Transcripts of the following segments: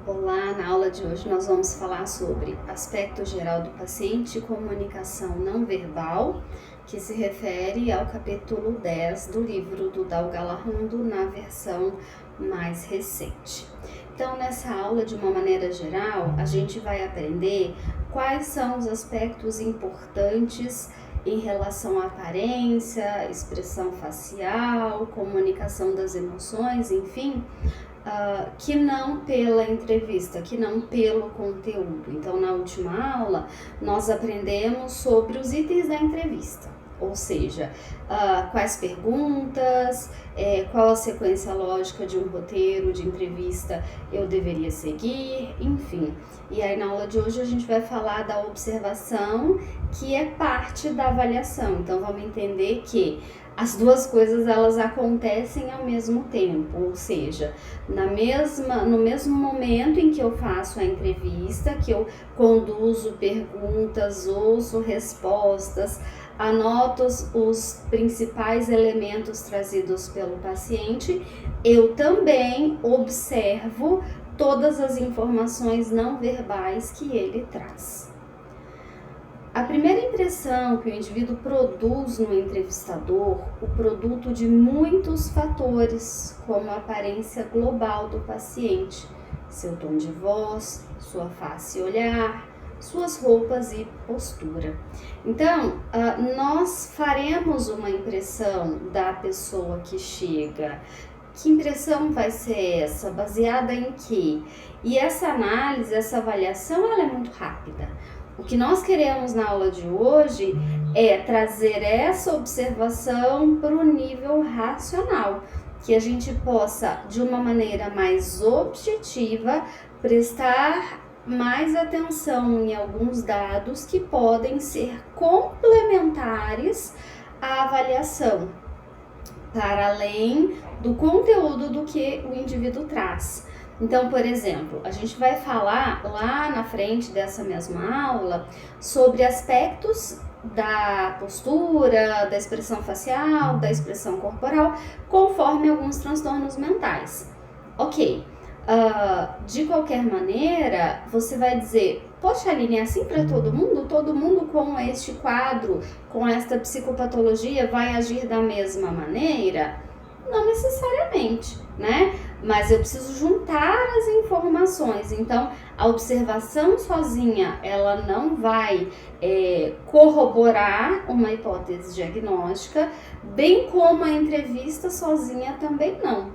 Olá, na aula de hoje nós vamos falar sobre aspecto geral do paciente e comunicação não verbal, que se refere ao capítulo 10 do livro do Dal Galahundo na versão mais recente. Então, nessa aula, de uma maneira geral, a gente vai aprender quais são os aspectos importantes em relação à aparência, expressão facial, comunicação das emoções, enfim, que não pela entrevista, que não pelo conteúdo. Então, na última aula, nós aprendemos sobre os itens da entrevista, ou seja, quais perguntas, qual a sequência lógica de um roteiro de entrevista eu deveria seguir, enfim. E aí, na aula de hoje, a gente vai falar da observação, que é parte da avaliação. Então, vamos entender que as duas coisas elas acontecem ao mesmo tempo, ou seja, no mesmo momento em que eu faço a entrevista, que eu conduzo perguntas, ouço respostas, anoto os principais elementos trazidos pelo paciente, eu também observo todas as informações não verbais que ele traz. A primeira impressão que o indivíduo produz no entrevistador, o produto de muitos fatores, como a aparência global do paciente, seu tom de voz, sua face e olhar, suas roupas e postura. Então, nós faremos uma impressão da pessoa que chega. Que impressão vai ser essa? Baseada em quê? E essa análise, essa avaliação, ela é muito rápida. O que nós queremos na aula de hoje é trazer essa observação para o nível racional, que a gente possa, de uma maneira mais objetiva, prestar mais atenção em alguns dados que podem ser complementares à avaliação, para além do conteúdo do que o indivíduo traz. Então, por exemplo, a gente vai falar lá na frente dessa mesma aula sobre aspectos da postura, da expressão facial, da expressão corporal, conforme alguns transtornos mentais. Ok, de qualquer maneira, você vai dizer, poxa, Aline, é assim para todo mundo? Todo mundo com este quadro, com esta psicopatologia, vai agir da mesma maneira? Não necessariamente, né? Mas eu preciso juntar as informações. Então, a observação sozinha, ela não vai corroborar uma hipótese diagnóstica, bem como a entrevista sozinha também não.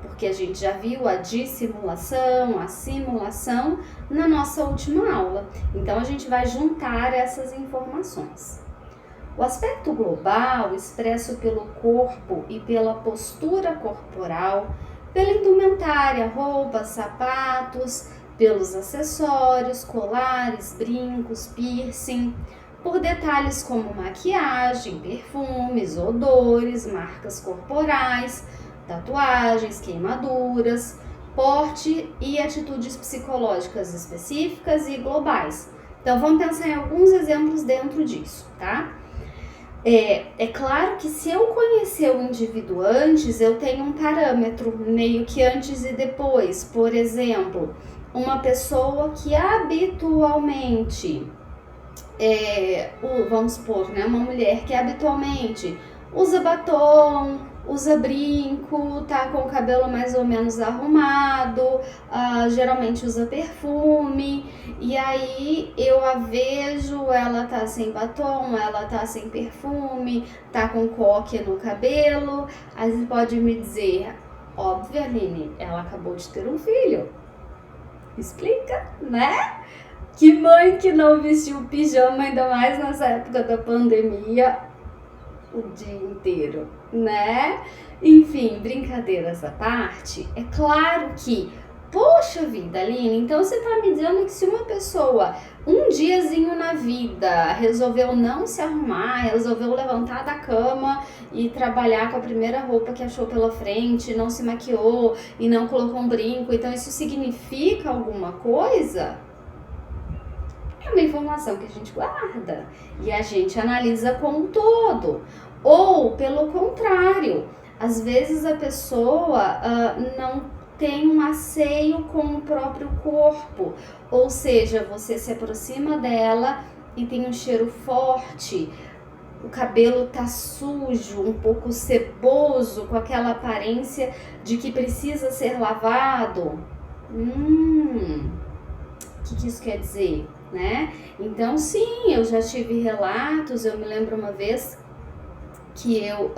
Porque a gente já viu a dissimulação, a simulação na nossa última aula. Então, a gente vai juntar essas informações. O aspecto global, expresso pelo corpo e pela postura corporal, pela indumentária, roupas, sapatos, pelos acessórios, colares, brincos, piercing, por detalhes como maquiagem, perfumes, odores, marcas corporais, tatuagens, queimaduras, porte e atitudes psicológicas específicas e globais. Então, vamos pensar em alguns exemplos dentro disso, tá? É claro que se eu conhecer o indivíduo antes, eu tenho um parâmetro, meio que antes e depois. Por exemplo, uma pessoa que habitualmente, vamos supor, né, uma mulher que habitualmente usa batom, usa brinco, tá com o cabelo mais ou menos arrumado, geralmente usa perfume, e aí eu a vejo, ela tá sem batom, ela tá sem perfume, tá com coque no cabelo, aí você pode me dizer, óbvio, Aline, ela acabou de ter um filho. Explica, né? Que mãe que não vestiu pijama, ainda mais nessa época da pandemia, o dia inteiro, né? Enfim, brincadeiras à parte, é claro que, poxa vida, Aline, então você tá me dizendo que se uma pessoa, um diazinho na vida, resolveu não se arrumar, resolveu levantar da cama e trabalhar com a primeira roupa que achou pela frente, não se maquiou e não colocou um brinco, então isso significa alguma coisa? É uma informação que a gente guarda e a gente analisa como um todo. Ou, pelo contrário, às vezes a pessoa não tem um asseio com o próprio corpo, ou seja, você se aproxima dela e tem um cheiro forte, o cabelo tá sujo, um pouco ceboso, com aquela aparência de que precisa ser lavado. O que isso quer dizer, né? Então, sim, eu já tive relatos. Eu me lembro uma vez que eu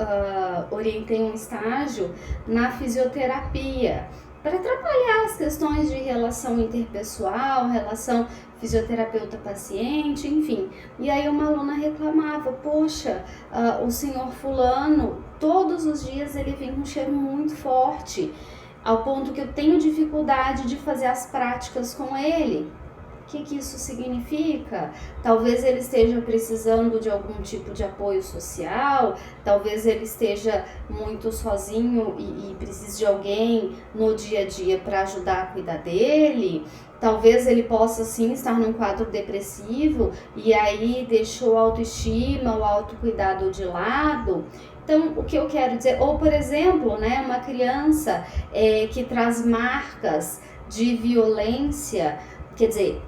orientei um estágio na fisioterapia para trabalhar as questões de relação interpessoal, relação fisioterapeuta-paciente, enfim. E aí uma aluna reclamava, poxa, o senhor fulano, todos os dias ele vem com um cheiro muito forte, ao ponto que eu tenho dificuldade de fazer as práticas com ele. O que isso significa? Talvez ele esteja precisando de algum tipo de apoio social, talvez ele esteja muito sozinho e precise de alguém no dia a dia para ajudar a cuidar dele. Talvez ele possa sim estar num quadro depressivo e aí deixou a autoestima, o autocuidado de lado. Então, o que eu quero dizer, ou por exemplo, né, uma criança que traz marcas de violência, quer dizer,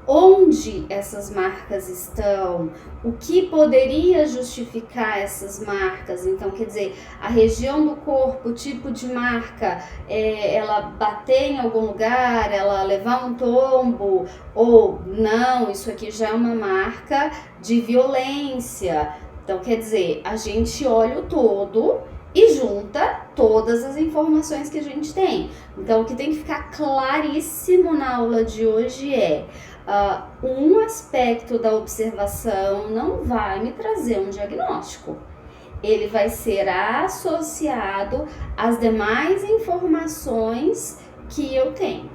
onde essas marcas estão, o que poderia justificar essas marcas. Então, quer dizer, a região do corpo, o tipo de marca, ela bater em algum lugar, ela levar um tombo, ou não, isso aqui já é uma marca de violência. Então, quer dizer, a gente olha o todo e junta todas as informações que a gente tem. Então, o que tem que ficar claríssimo na aula de hoje é um aspecto da observação não vai me trazer um diagnóstico. Ele vai ser associado às demais informações que eu tenho.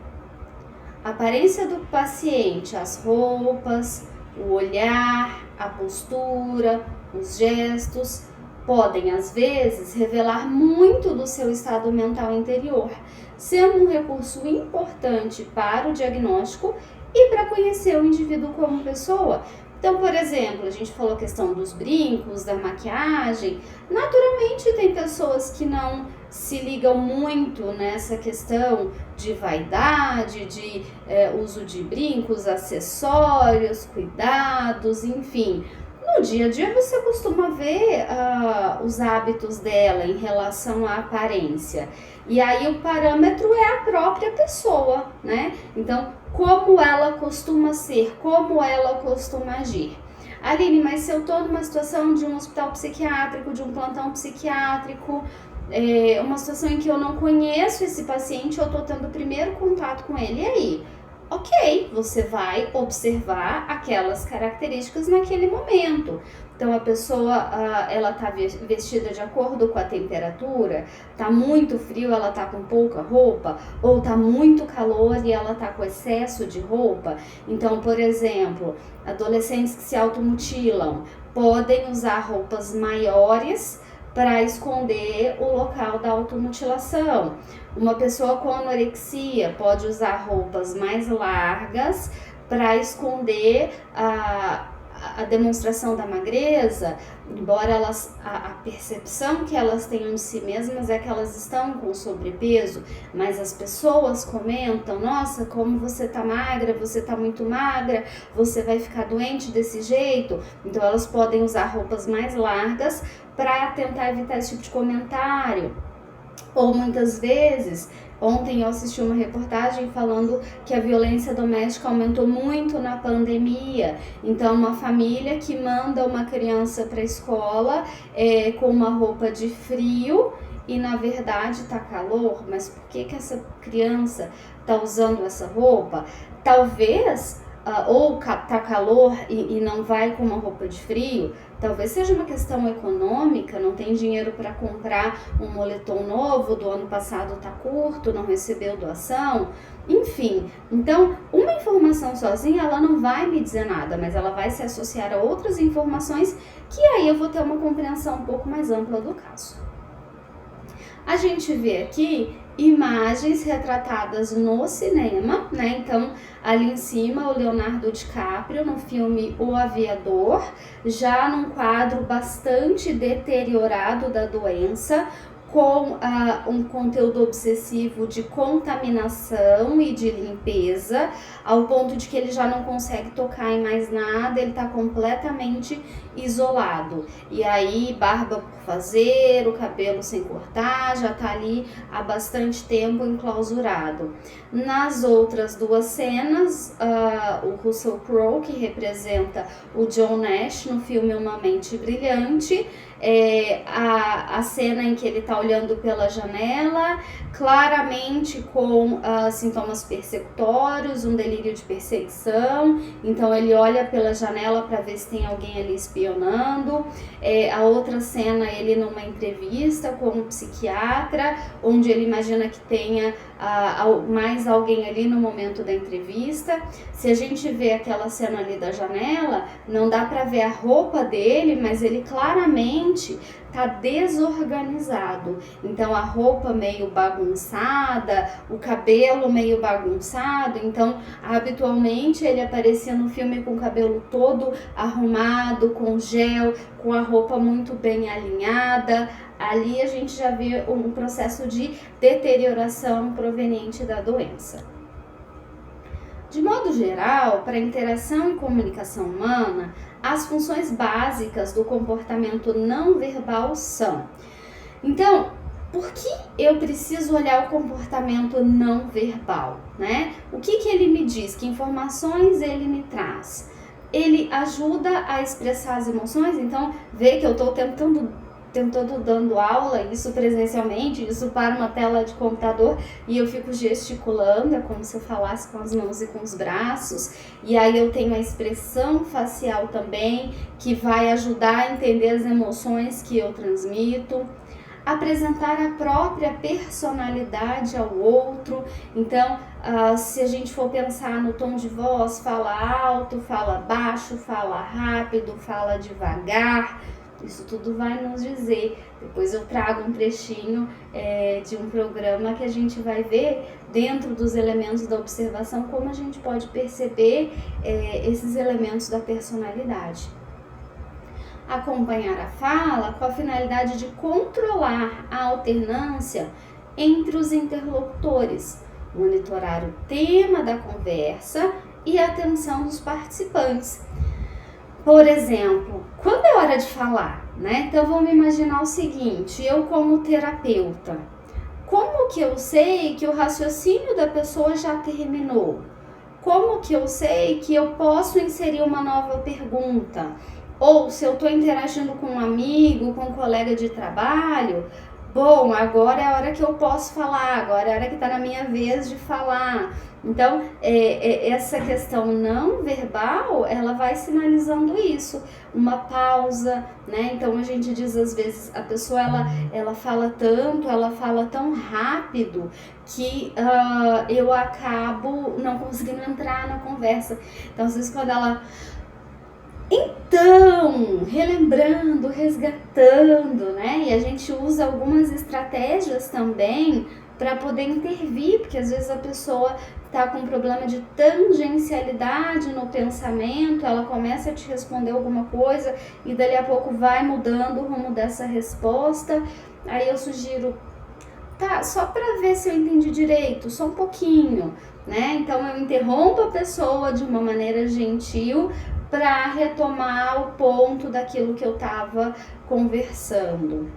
A aparência do paciente, as roupas, o olhar, a postura, os gestos, podem às vezes revelar muito do seu estado mental interior, sendo um recurso importante para o diagnóstico e para conhecer o indivíduo como pessoa. Então, por exemplo, a gente falou a questão dos brincos, da maquiagem. Naturalmente tem pessoas que não se ligam muito nessa questão de vaidade, de uso de brincos, acessórios, cuidados, enfim. No dia a dia você costuma ver os hábitos dela em relação à aparência. E aí o parâmetro é a própria pessoa, né? Então, como ela costuma ser, como ela costuma agir. Aline, mas se eu tô numa situação de um hospital psiquiátrico, de um plantão psiquiátrico, uma situação em que eu não conheço esse paciente, eu tô tendo o primeiro contato com ele, e aí? Ok, você vai observar aquelas características naquele momento. Então a pessoa, ela tá vestida de acordo com a temperatura, tá muito frio, ela tá com pouca roupa, ou tá muito calor e ela tá com excesso de roupa. Então, por exemplo, adolescentes que se automutilam podem usar roupas maiores para esconder o local da automutilação. Uma pessoa com anorexia pode usar roupas mais largas para esconder a demonstração da magreza, embora a percepção que elas tenham de si mesmas é que elas estão com sobrepeso, mas as pessoas comentam, nossa, como você tá magra, você tá muito magra, você vai ficar doente desse jeito. Então elas podem usar roupas mais largas para tentar evitar esse tipo de comentário. Ou muitas vezes, ontem eu assisti uma reportagem falando que a violência doméstica aumentou muito na pandemia. Então, uma família que manda uma criança para a escola com uma roupa de frio e na verdade tá calor, mas por que essa criança tá usando essa roupa? Talvez ou tá calor e não vai com uma roupa de frio, talvez seja uma questão econômica, não tem dinheiro para comprar um moletom novo, do ano passado tá curto, não recebeu doação, enfim. Então, uma informação sozinha, ela não vai me dizer nada, mas ela vai se associar a outras informações que aí eu vou ter uma compreensão um pouco mais ampla do caso. A gente vê aqui imagens retratadas no cinema, né? Então, ali em cima, o Leonardo DiCaprio no filme O Aviador, já num quadro bastante deteriorado da doença, com um conteúdo obsessivo de contaminação e de limpeza, ao ponto de que ele já não consegue tocar em mais nada, ele está completamente isolado. E aí, barba por fazer, o cabelo sem cortar, já está ali há bastante tempo enclausurado. Nas outras duas cenas, o Russell Crowe, que representa o John Nash no filme Uma Mente Brilhante, a cena em que ele está olhando pela janela, claramente com sintomas persecutórios, um delírio de perseguição, então ele olha pela janela para ver se tem alguém ali espionando. A outra cena, ele numa entrevista com um psiquiatra, onde ele imagina que tenha mais alguém ali no momento da entrevista. Se a gente vê aquela cena ali da janela, não dá para ver a roupa dele, mas ele claramente tá desorganizado. Então a roupa meio bagunçada, o cabelo meio bagunçado. Então habitualmente ele aparecia no filme com o cabelo todo arrumado, com gel, com a roupa muito bem alinhada. Ali a gente já vê um processo de deterioração proveniente da doença. De modo geral, para a interação e comunicação humana, as funções básicas do comportamento não verbal são: então, por que eu preciso olhar o comportamento não verbal, né? O que ele me diz? Que informações ele me traz? Ele ajuda a expressar as emoções, então vê que eu estou tentando dando aula, isso presencialmente, isso para uma tela de computador, e eu fico gesticulando, é como se eu falasse com as mãos e com os braços, e aí eu tenho a expressão facial também, que vai ajudar a entender as emoções que eu transmito. Apresentar a própria personalidade ao outro, então se a gente for pensar no tom de voz, fala alto, fala baixo, fala rápido, fala devagar. Isso tudo vai nos dizer. Depois eu trago um trechinho de um programa que a gente vai ver dentro dos elementos da observação como a gente pode perceber esses elementos da personalidade. Acompanhar a fala com a finalidade de controlar a alternância entre os interlocutores, monitorar o tema da conversa e a atenção dos participantes. Por exemplo, quando é hora de falar, né? Então vamos imaginar o seguinte: eu como terapeuta, como que eu sei que o raciocínio da pessoa já terminou? Como que eu sei que eu posso inserir uma nova pergunta? Ou se eu estou interagindo com um amigo, com um colega de trabalho, bom, agora é a hora que eu posso falar, agora é a hora que está na minha vez de falar. Então, essa questão não verbal, ela vai sinalizando isso, uma pausa, né? Então, a gente diz às vezes, a pessoa, ela fala tanto, ela fala tão rápido que eu acabo não conseguindo entrar na conversa. Então, às vezes, quando ela... Então, relembrando, resgatando, né? E a gente usa algumas estratégias também para poder intervir, porque às vezes a pessoa está com um problema de tangencialidade no pensamento, ela começa a te responder alguma coisa e dali a pouco vai mudando o rumo dessa resposta. Aí eu sugiro, tá, só para ver se eu entendi direito, só um pouquinho, né? Então eu interrompo a pessoa de uma maneira gentil para retomar o ponto daquilo que eu estava conversando.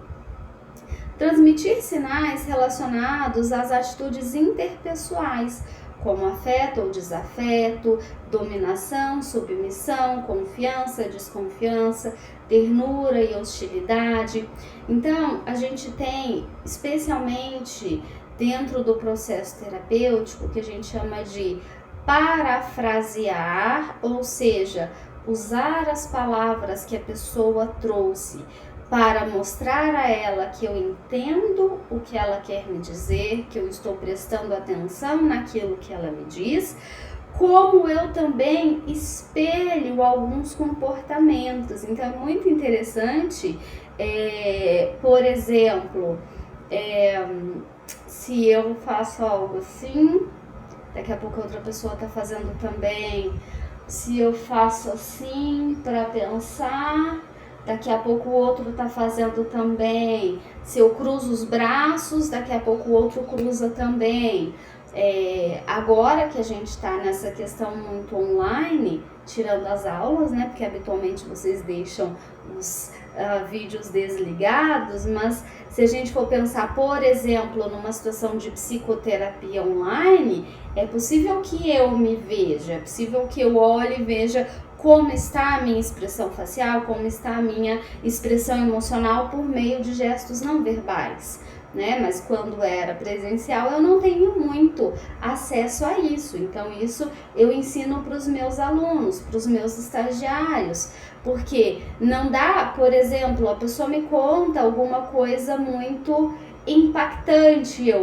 Transmitir sinais relacionados às atitudes interpessoais, como afeto ou desafeto, dominação, submissão, confiança, desconfiança, ternura e hostilidade. Então, a gente tem, especialmente dentro do processo terapêutico, que a gente chama de parafrasear, ou seja, usar as palavras que a pessoa trouxe para mostrar a ela que eu entendo o que ela quer me dizer, que eu estou prestando atenção naquilo que ela me diz, como eu também espelho alguns comportamentos. Então é muito interessante, por exemplo, se eu faço algo assim, daqui a pouco outra pessoa está fazendo também. Se eu faço assim para pensar, daqui a pouco o outro tá fazendo também. Se eu cruzo os braços, daqui a pouco o outro cruza também. Agora que a gente está nessa questão muito online, tirando as aulas, né? Porque habitualmente vocês deixam os vídeos desligados, mas se a gente for pensar, por exemplo, numa situação de psicoterapia online, é possível que eu me veja, é possível que eu olhe e veja como está a minha expressão facial, como está a minha expressão emocional por meio de gestos não verbais. Né? Mas quando era presencial eu não tenho muito acesso a isso, então isso eu ensino para os meus alunos, para os meus estagiários, porque não dá, por exemplo, a pessoa me conta alguma coisa muito impactante,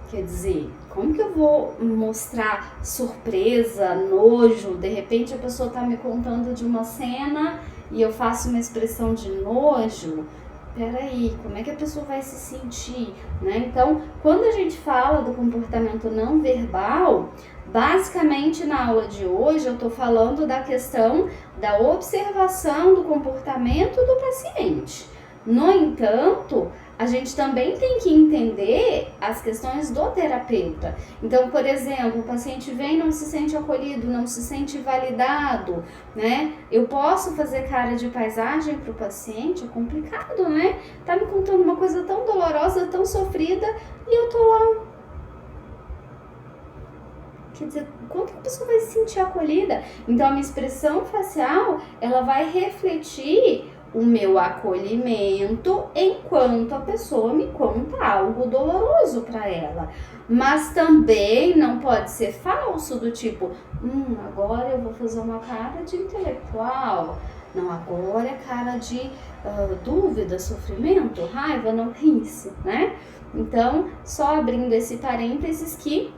quer dizer, como que eu vou mostrar surpresa, nojo? De repente a pessoa tá me contando de uma cena e eu faço uma expressão de nojo. Peraí, como é que a pessoa vai se sentir, né? Então, quando a gente fala do comportamento não verbal, basicamente na aula de hoje eu tô falando da questão da observação do comportamento do paciente. No entanto, a gente também tem que entender as questões do terapeuta. Então, por exemplo, o paciente vem e não se sente acolhido, não se sente validado, né? Eu posso fazer cara de paisagem para o paciente? É complicado, né? Tá me contando uma coisa tão dolorosa, tão sofrida, e eu tô lá. Quer dizer, quanto que a pessoa vai se sentir acolhida? Então, a minha expressão facial, ela vai refletir o meu acolhimento enquanto a pessoa me conta algo doloroso para ela. Mas também não pode ser falso, do tipo, agora eu vou fazer uma cara de intelectual. Não, agora é cara de dúvida, sofrimento, raiva, não tem isso, né? Então, só abrindo esse parênteses que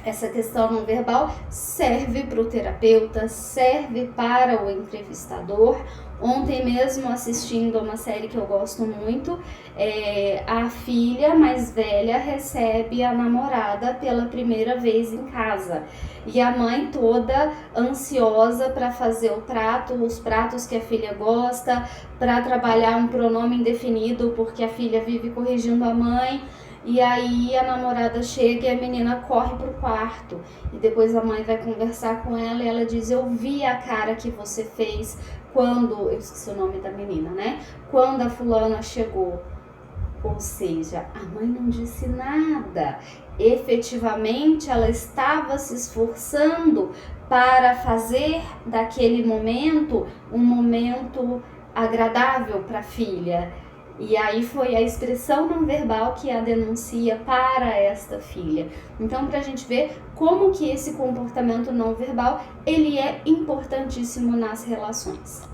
essa questão não verbal serve para o terapeuta, serve para o entrevistador. Ontem mesmo, assistindo a uma série que eu gosto muito, a filha mais velha recebe a namorada pela primeira vez em casa. E a mãe toda ansiosa para fazer os pratos que a filha gosta, para trabalhar um pronome indefinido, porque a filha vive corrigindo a mãe. E aí a namorada chega e a menina corre pro quarto. E depois a mãe vai conversar com ela e ela diz, eu vi a cara que você fez quando, eu esqueci o nome da menina, né? Quando a fulana chegou. Ou seja, a mãe não disse nada. Efetivamente ela estava se esforçando para fazer daquele momento um momento agradável para a filha. E aí foi a expressão não verbal que a denuncia para esta filha. Então, para a gente ver como que esse comportamento não verbal, ele é importantíssimo nas relações.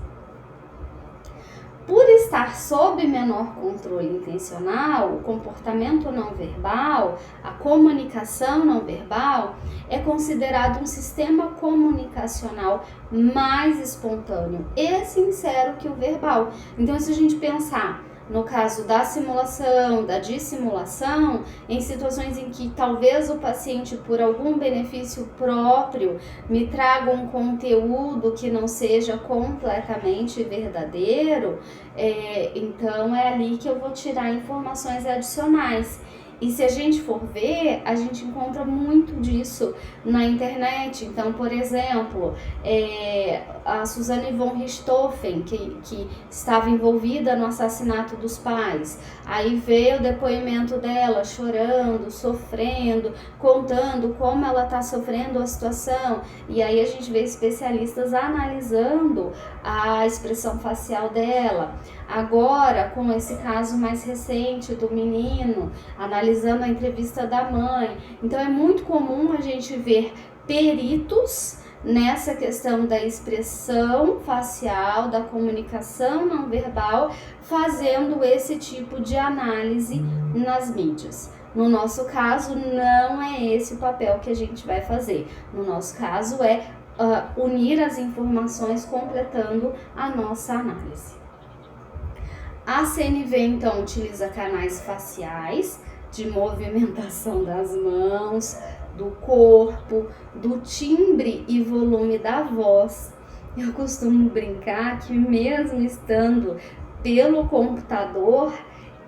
Por estar sob menor controle intencional, o comportamento não verbal, a comunicação não verbal, é considerado um sistema comunicacional mais espontâneo e sincero que o verbal. Então, se a gente pensar no caso da simulação, da dissimulação, em situações em que talvez o paciente, por algum benefício próprio, me traga um conteúdo que não seja completamente verdadeiro, então é ali que eu vou tirar informações adicionais. E se a gente for ver, a gente encontra muito disso na internet. Então, por exemplo, a Suzane von Richthofen, que estava envolvida no assassinato dos pais. Aí veio o depoimento dela chorando, sofrendo, contando como ela está sofrendo a situação. E aí a gente vê especialistas analisando a expressão facial dela. Agora, com esse caso mais recente do menino, analisando a entrevista da mãe. Então, é muito comum a gente ver peritos nessa questão da expressão facial, da comunicação não verbal, fazendo esse tipo de análise nas mídias. No nosso caso, não é esse o papel que a gente vai fazer. No nosso caso, é unir as informações completando a nossa análise. A CNV, então, utiliza canais faciais, de movimentação das mãos, do corpo, do timbre e volume da voz. Eu costumo brincar que mesmo estando pelo computador,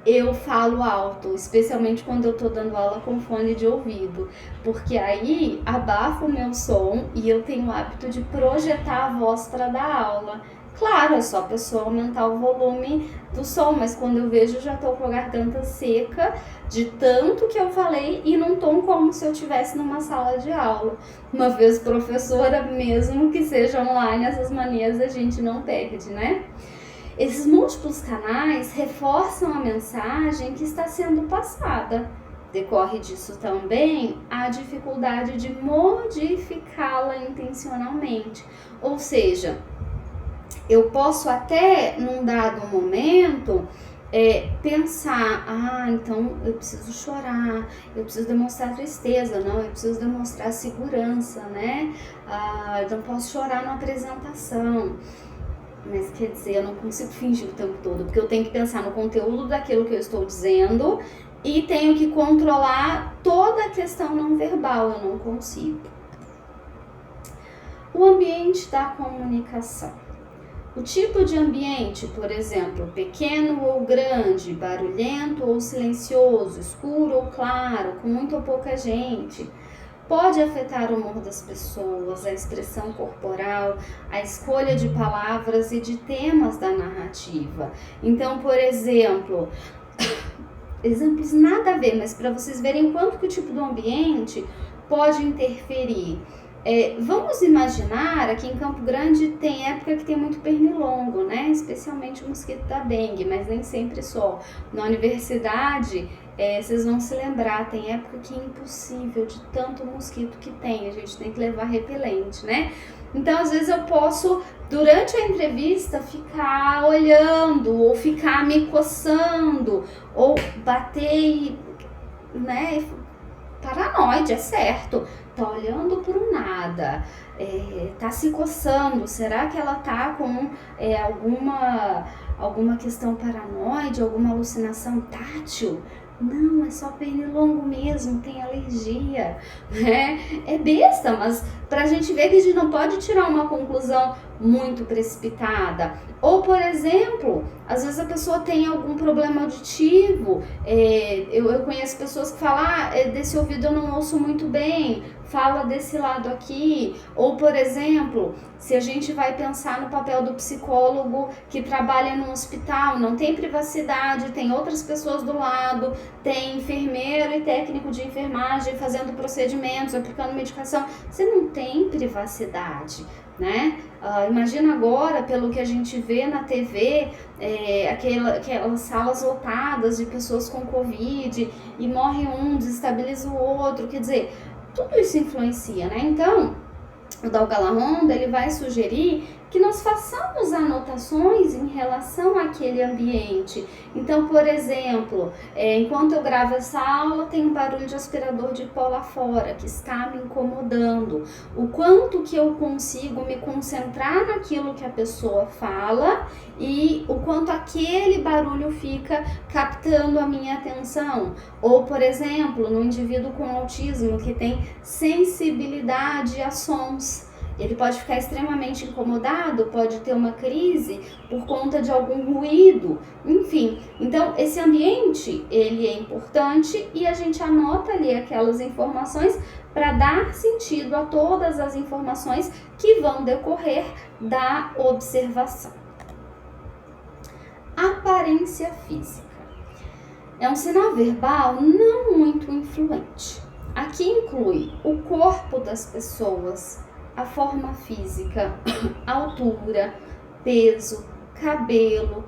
eu falo alto, especialmente quando eu tô dando aula com fone de ouvido, porque aí abafa o meu som e eu tenho o hábito de projetar a voz para dar aula. Claro, é só a pessoa aumentar o volume do som, mas quando eu vejo, eu já tô com a garganta seca de tanto que eu falei e num tom como se eu estivesse numa sala de aula. Uma vez professora, mesmo que seja online, essas manias a gente não perde, né? Esses múltiplos canais reforçam a mensagem que está sendo passada. Decorre disso também a dificuldade de modificá-la intencionalmente. Ou seja, eu posso até, num dado momento, pensar, então eu preciso chorar, eu preciso demonstrar tristeza, não, eu preciso demonstrar segurança, né? Eu não posso chorar numa apresentação. Mas quer dizer, eu não consigo fingir o tempo todo, porque eu tenho que pensar no conteúdo daquilo que eu estou dizendo e tenho que controlar toda a questão não verbal, eu não consigo. O ambiente da comunicação. O tipo de ambiente, por exemplo, pequeno ou grande, barulhento ou silencioso, escuro ou claro, com muito ou pouca gente, pode afetar o humor das pessoas, a expressão corporal, a escolha de palavras e de temas da narrativa. Então, por exemplo, exemplos nada a ver, mas para vocês verem quanto que o tipo do ambiente pode interferir. Vamos imaginar, aqui em Campo Grande tem época que tem muito pernilongo, né? Especialmente o mosquito da dengue, mas nem sempre só. Na universidade, vocês vão se lembrar, tem época que é impossível de tanto mosquito que tem, a gente tem que levar repelente, né? Então, às vezes eu posso, durante a entrevista, ficar olhando, ou ficar me coçando, ou bater, né? Paranoide, é certo. Tá olhando pro nada, tá se coçando, será que ela tá com alguma questão paranoide, alguma alucinação tátil? Não, é só pernilongo mesmo, tem alergia, né? É besta, mas pra gente ver que a gente não pode tirar uma conclusão muito precipitada. Ou, por exemplo, às vezes a pessoa tem algum problema auditivo, eu conheço pessoas que falam, desse ouvido eu não ouço muito bem, fala desse lado aqui. Ou, por exemplo, se a gente vai pensar no papel do psicólogo que trabalha no hospital, não tem privacidade, tem outras pessoas do lado, tem enfermeiro e técnico de enfermagem fazendo procedimentos, aplicando medicação, você não tem privacidade, né? Imagina agora, pelo que a gente vê na TV, aquelas salas lotadas de pessoas com Covid e morre um, desestabiliza o outro, quer dizer, tudo isso influencia, né? Então, o Dalgala Honda, ele vai sugerir que nós façamos anotações em relação àquele ambiente. Então, por exemplo, enquanto eu gravo essa aula, tem um barulho de aspirador de pó lá fora que está me incomodando. O quanto que eu consigo me concentrar naquilo que a pessoa fala e o quanto aquele barulho fica captando a minha atenção. Ou, por exemplo, no indivíduo com autismo que tem sensibilidade a sons. Ele pode ficar extremamente incomodado, pode ter uma crise por conta de algum ruído, enfim. Então, esse ambiente, ele é importante e a gente anota ali aquelas informações para dar sentido a todas as informações que vão decorrer da observação. Aparência física. É um sinal verbal não muito influente. Aqui inclui o corpo das pessoas, a forma física, altura, peso, cabelo,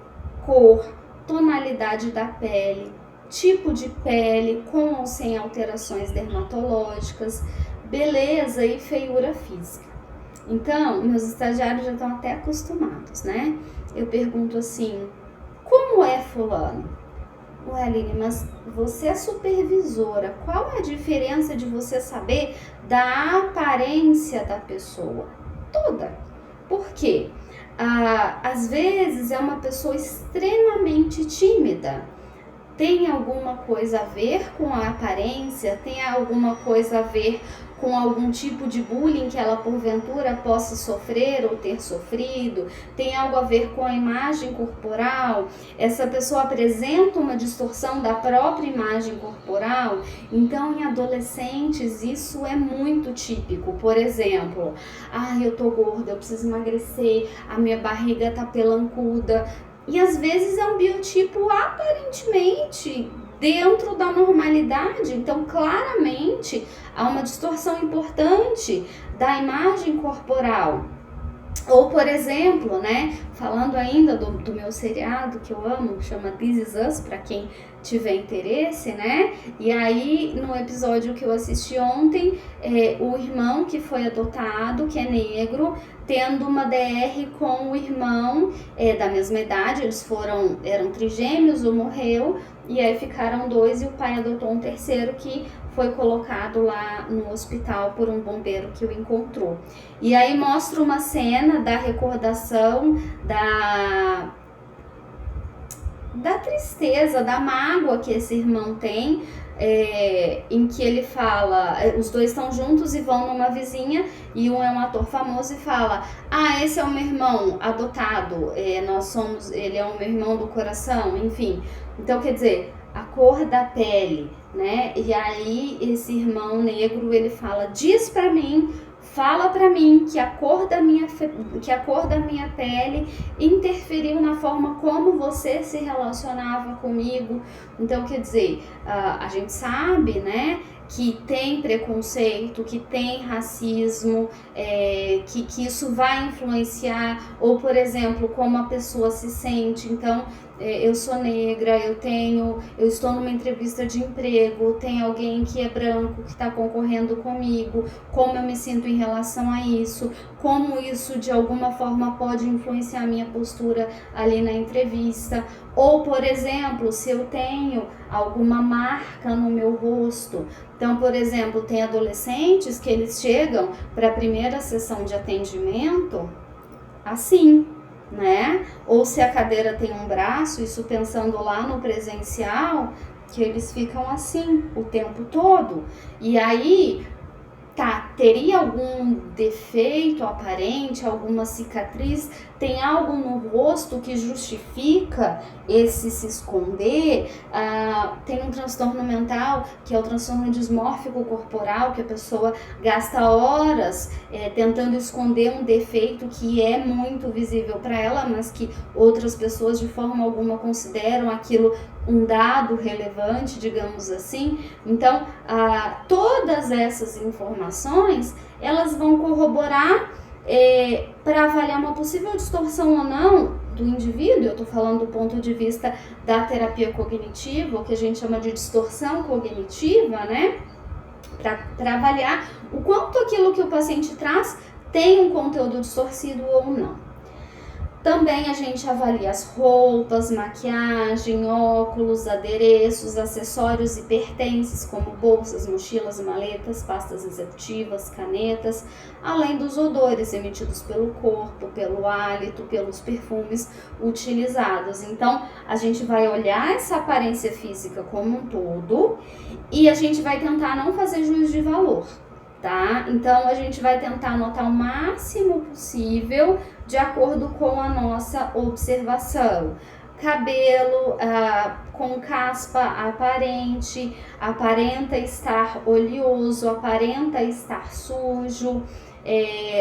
cor, tonalidade da pele, tipo de pele com ou sem alterações dermatológicas, beleza e feiura física. Então, meus estagiários já estão até acostumados, né? Eu pergunto assim, como é fulano? Ué, Aline, mas você é supervisora, qual é a diferença de você saber da aparência da pessoa? Toda. Por quê? Às vezes é uma pessoa extremamente tímida, tem alguma coisa a ver com a aparência? Tem alguma coisa a ver com algum tipo de bullying que ela porventura possa sofrer ou ter sofrido? Tem algo a ver com a imagem corporal? Essa pessoa apresenta uma distorção da própria imagem corporal? Então, em adolescentes, isso é muito típico. Por exemplo, eu tô gorda, eu preciso emagrecer, a minha barriga tá pelancuda. E às vezes é um biotipo aparentemente dentro da normalidade. Então, claramente, há uma distorção importante da imagem corporal. Ou, por exemplo, né, falando ainda do meu seriado que eu amo, que chama This Is Us, para quem tiver interesse, né? E aí, no episódio que eu assisti ontem, o irmão que foi adotado, que é negro, tendo uma DR com o irmão da mesma idade, eram trigêmeos, um morreu, e aí ficaram 2 e o pai adotou um terceiro que foi colocado lá no hospital por um bombeiro que o encontrou. E aí mostra uma cena da recordação da tristeza, da mágoa que esse irmão tem, em que ele fala, os dois estão juntos e vão numa vizinha e um é um ator famoso e fala: esse é o meu irmão adotado, ele é o meu irmão do coração, enfim. Então, quer dizer, a cor da pele, né? E aí esse irmão negro, ele fala: fala pra mim que a cor da minha pele interferiu na forma como você se relacionava comigo. Então, quer dizer, a gente sabe, né, que tem preconceito, que tem racismo, que isso vai influenciar, ou, por exemplo, como a pessoa se sente. Então, eu sou negra, eu estou numa entrevista de emprego, tem alguém que é branco que está concorrendo comigo, como eu me sinto em relação a isso, como isso de alguma forma pode influenciar a minha postura ali na entrevista. Ou, por exemplo, se eu tenho alguma marca no meu rosto. Então, por exemplo, tem adolescentes que eles chegam para a primeira sessão de atendimento assim, né? Ou se a cadeira tem um braço, isso pensando lá no presencial, que eles ficam assim o tempo todo. E aí, teria algum defeito aparente, alguma cicatriz, tem algo no rosto que justifica esse se esconder. Tem um transtorno mental, que é o transtorno dismórfico corporal, que a pessoa gasta horas tentando esconder um defeito que é muito visível para ela, mas que outras pessoas de forma alguma consideram aquilo um dado relevante, digamos assim. Então, todas essas informações, elas vão corroborar para avaliar uma possível distorção ou não do indivíduo. Eu estou falando do ponto de vista da terapia cognitiva, o que a gente chama de distorção cognitiva, né? Para avaliar o quanto aquilo que o paciente traz tem um conteúdo distorcido ou não. Também a gente avalia as roupas, maquiagem, óculos, adereços, acessórios e pertences como bolsas, mochilas, maletas, pastas executivas, canetas, além dos odores emitidos pelo corpo, pelo hálito, pelos perfumes utilizados. Então, a gente vai olhar essa aparência física como um todo e a gente vai tentar não fazer juízo de valor. Tá? Então, a gente vai tentar anotar o máximo possível de acordo com a nossa observação. Cabelo com caspa aparente, aparenta estar oleoso, aparenta estar sujo,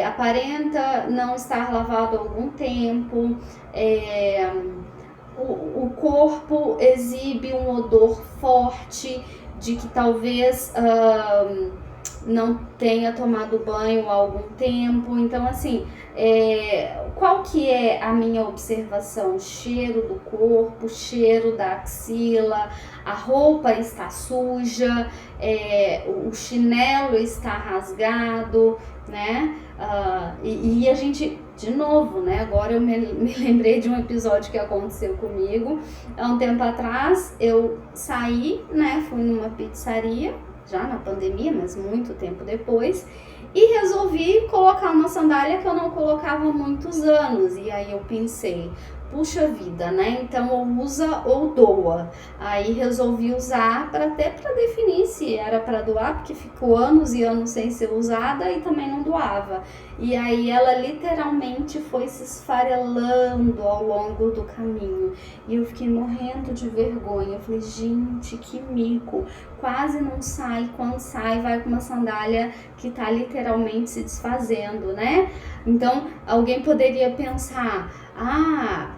aparenta não estar lavado há algum tempo, o corpo exibe um odor forte de que talvez não tenha tomado banho há algum tempo. Então, assim, qual que é a minha observação? Cheiro do corpo, cheiro da axila, a roupa está suja, o chinelo está rasgado, né? E a gente, de novo, né? Agora eu me lembrei de um episódio que aconteceu comigo. Há um tempo atrás, eu saí, né? Fui numa pizzaria, já na pandemia, mas muito tempo depois, e resolvi colocar uma sandália que eu não colocava há muitos anos. E aí eu pensei, puxa vida, né? Então ou usa ou doa. Aí resolvi usar até para definir se era para doar, porque ficou anos e anos sem ser usada e também não doava. E aí ela literalmente foi se esfarelando ao longo do caminho. E eu fiquei morrendo de vergonha. Eu falei, gente, que mico. Quase não sai, quando sai vai com uma sandália que tá literalmente se desfazendo, né? Então alguém poderia pensar,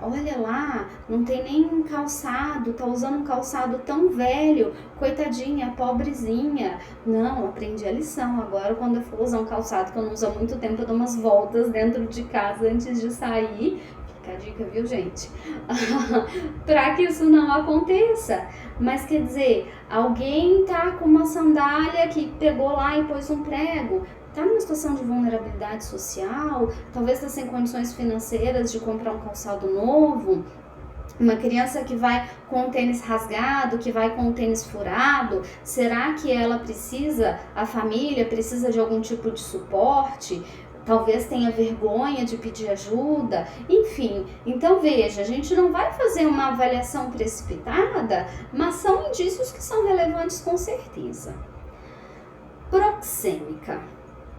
olha lá, não tem nem calçado, tá usando um calçado tão velho, coitadinha, pobrezinha. Não, aprendi a lição. Agora quando eu for usar um calçado que eu não uso há muito tempo, eu dou umas voltas dentro de casa antes de sair. Fica a dica, viu, gente? Para que isso não aconteça. Mas quer dizer, alguém tá com uma sandália que pegou lá e pôs um prego, tá numa situação de vulnerabilidade social, talvez tá sem condições financeiras de comprar um calçado novo, uma criança que vai com o tênis rasgado, que vai com o tênis furado, será que ela precisa, a família precisa de algum tipo de suporte? Talvez tenha vergonha de pedir ajuda, enfim. Então veja, a gente não vai fazer uma avaliação precipitada, mas são indícios que são relevantes com certeza. Proxêmica.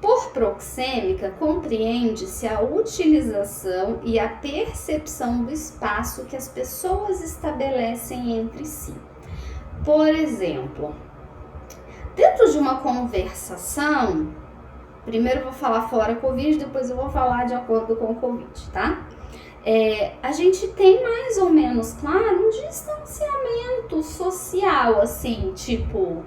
Por proxêmica, compreende-se a utilização e a percepção do espaço que as pessoas estabelecem entre si. Por exemplo, dentro de uma conversação, primeiro eu vou falar fora Covid, depois eu vou falar de acordo com o Covid, tá? A gente tem mais ou menos, claro, um distanciamento social, assim, tipo,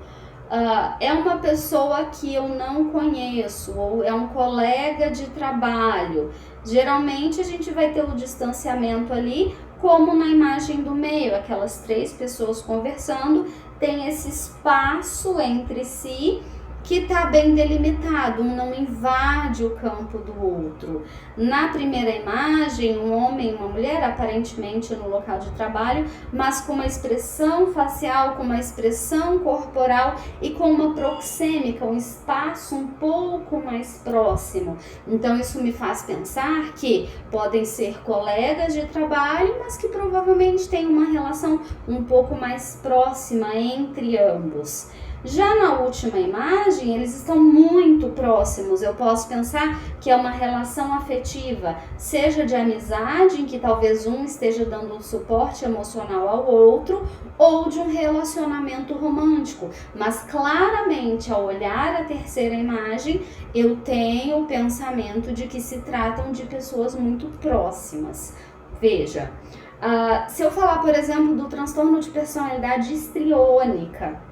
é uma pessoa que eu não conheço, ou é um colega de trabalho. Geralmente a gente vai ter o distanciamento ali, como na imagem do meio, aquelas 3 pessoas conversando, tem esse espaço entre si, que está bem delimitado, um não invade o campo do outro. Na primeira imagem, um homem e uma mulher, aparentemente no local de trabalho, mas com uma expressão facial, com uma expressão corporal e com uma proxêmica, um espaço um pouco mais próximo. Então isso me faz pensar que podem ser colegas de trabalho, mas que provavelmente têm uma relação um pouco mais próxima entre ambos. Já na última imagem, eles estão muito próximos. Eu posso pensar que é uma relação afetiva, seja de amizade, em que talvez um esteja dando um suporte emocional ao outro, ou de um relacionamento romântico. Mas claramente, ao olhar a terceira imagem, eu tenho o pensamento de que se tratam de pessoas muito próximas. Veja, se eu falar, por exemplo, do transtorno de personalidade histriônica,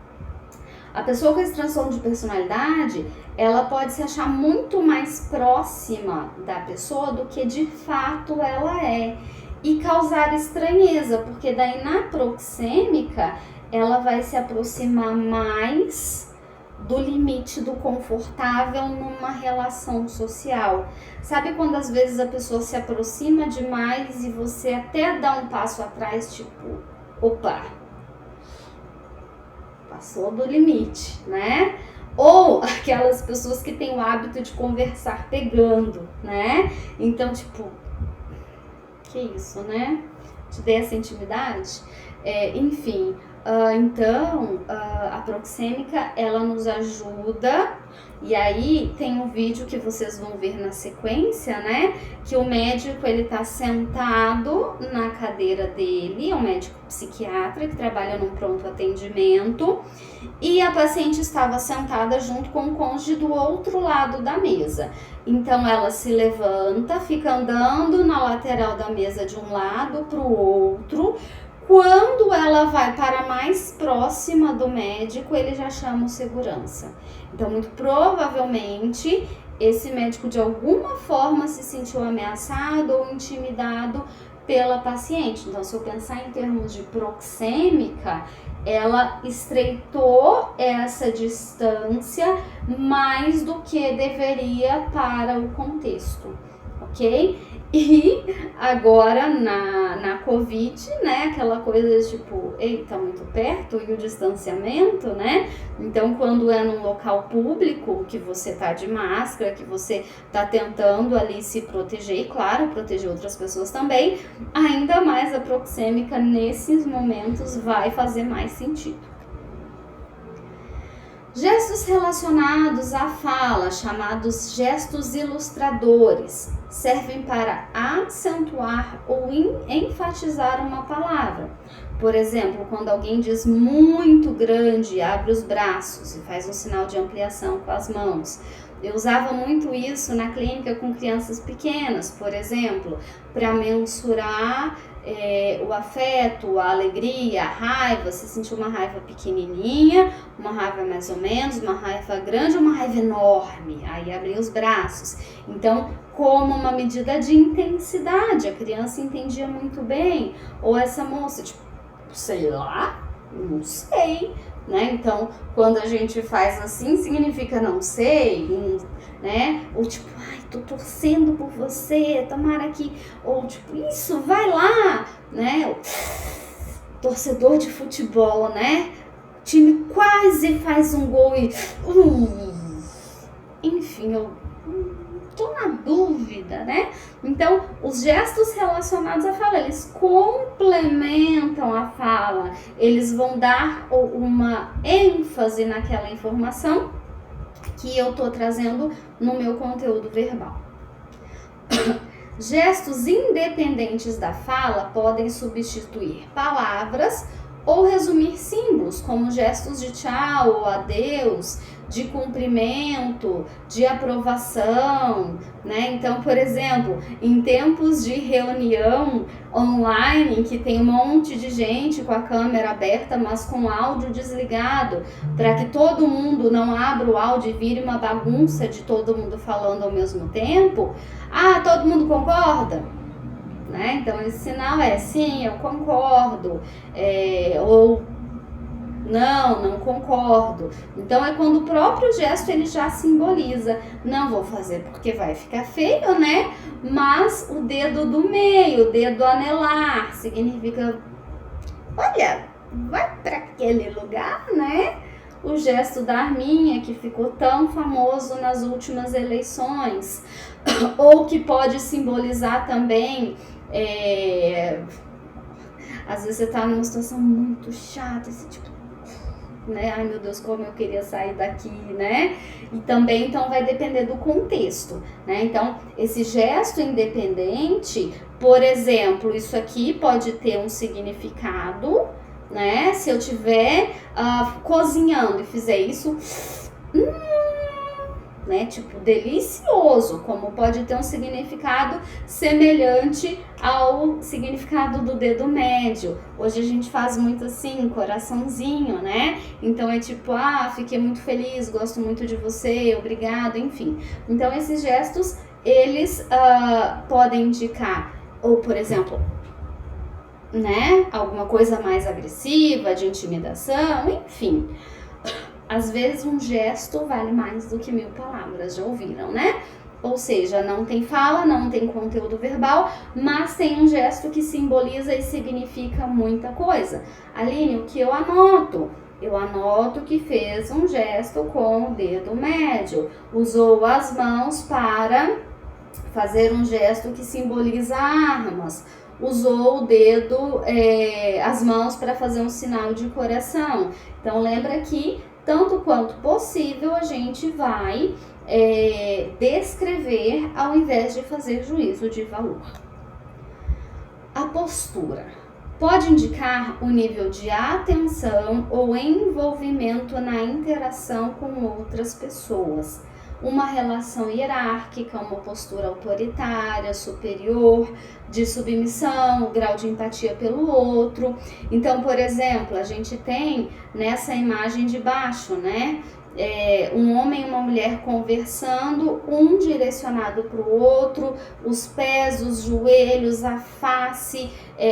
a pessoa com esse transtorno de personalidade, ela pode se achar muito mais próxima da pessoa do que de fato ela é e causar estranheza, porque daí na proxêmica ela vai se aproximar mais do limite do confortável numa relação social. Sabe quando às vezes a pessoa se aproxima demais e você até dá um passo atrás, tipo, opa, passou do limite, né? Ou aquelas pessoas que têm o hábito de conversar pegando, né? Então, tipo, que isso, né? Te dei essa intimidade? Enfim, então, a proxêmica, ela nos ajuda. E aí tem um vídeo que vocês vão ver na sequência, né? Que o médico, ele tá sentado na cadeira dele, é um médico psiquiatra que trabalha num pronto atendimento, e a paciente estava sentada junto com o cônjuge do outro lado da mesa. Então ela se levanta, fica andando na lateral da mesa de um lado para o outro. Quando ela vai para mais próxima do médico, ele já chama o segurança. Então, muito provavelmente, esse médico de alguma forma se sentiu ameaçado ou intimidado pela paciente. Então, se eu pensar em termos de proxêmica, ela estreitou essa distância mais do que deveria para o contexto, ok? E agora na Covid, né, aquela coisa tipo, ei, tá muito perto e o distanciamento, né? Então, quando é num local público, que você tá de máscara, que você tá tentando ali se proteger, e claro, proteger outras pessoas também, ainda mais a proxêmica nesses momentos vai fazer mais sentido. Gestos relacionados à fala, chamados gestos ilustradores, servem para acentuar ou enfatizar uma palavra. Por exemplo, quando alguém diz muito grande, abre os braços e faz um sinal de ampliação com as mãos. Eu usava muito isso na clínica com crianças pequenas, por exemplo, para mensurar o afeto, a alegria, a raiva. Você sentiu uma raiva pequenininha, uma raiva mais ou menos, uma raiva grande, uma raiva enorme. Aí abria os braços. Então, como uma medida de intensidade, a criança entendia muito bem. Ou essa moça, tipo, sei lá, não sei, né? Então, quando a gente faz assim, significa não sei, né? Ou tipo, ai, tô torcendo por você, tomara que... Ou tipo, isso, vai lá, né? Torcedor de futebol, né? O time quase faz um gol e... enfim, eu tô na dúvida, né? Então, os gestos relacionados à fala, eles complementam a fala, eles vão dar uma ênfase naquela informação que eu tô trazendo no meu conteúdo verbal. Gestos independentes da fala podem substituir palavras ou resumir símbolos, como gestos de tchau ou adeus, de cumprimento, de aprovação, né? Então, por exemplo, em tempos de reunião online, que tem um monte de gente com a câmera aberta, mas com o áudio desligado, para que todo mundo não abra o áudio e vire uma bagunça de todo mundo falando ao mesmo tempo. Ah, todo mundo concorda? Né? Então, esse sinal é sim, eu concordo, ou não concordo. Então, é quando o próprio gesto ele já simboliza, não vou fazer porque vai ficar feio, né? Mas o dedo do meio, o dedo anelar, significa, olha, vai para aquele lugar, né? O gesto da arminha, que ficou tão famoso nas últimas eleições, ou que pode simbolizar também, às vezes você tá numa situação muito chata, esse tipo, né? Ai meu Deus, como eu queria sair daqui, né? E também, então, vai depender do contexto, né? Então, esse gesto independente, por exemplo, isso aqui pode ter um significado, né? Se eu estiver cozinhando e fizer isso, né? Tipo, delicioso, como pode ter um significado semelhante ao significado do dedo médio. Hoje a gente faz muito assim, coraçãozinho, né? Então é tipo, fiquei muito feliz, gosto muito de você, obrigado, enfim. Então esses gestos, eles podem indicar, ou por exemplo, né? Alguma coisa mais agressiva, de intimidação, enfim. Às vezes um gesto vale mais do que 1000 palavras, já ouviram, né? Ou seja, não tem fala, não tem conteúdo verbal, mas tem um gesto que simboliza e significa muita coisa. Aline, o que eu anoto? Eu anoto que fez um gesto com o dedo médio, usou as mãos para fazer um gesto que simboliza armas, usou o dedo, as mãos para fazer um sinal de coração. Então lembra que tanto quanto possível a gente vai descrever ao invés de fazer juízo de valor. A postura pode indicar o nível de atenção ou envolvimento na interação com outras pessoas. Uma relação hierárquica, uma postura autoritária, superior, de submissão, grau de empatia pelo outro. Então, por exemplo, a gente tem nessa imagem de baixo, né? Um homem e uma mulher conversando, um direcionado para o outro, os pés, os joelhos, a face,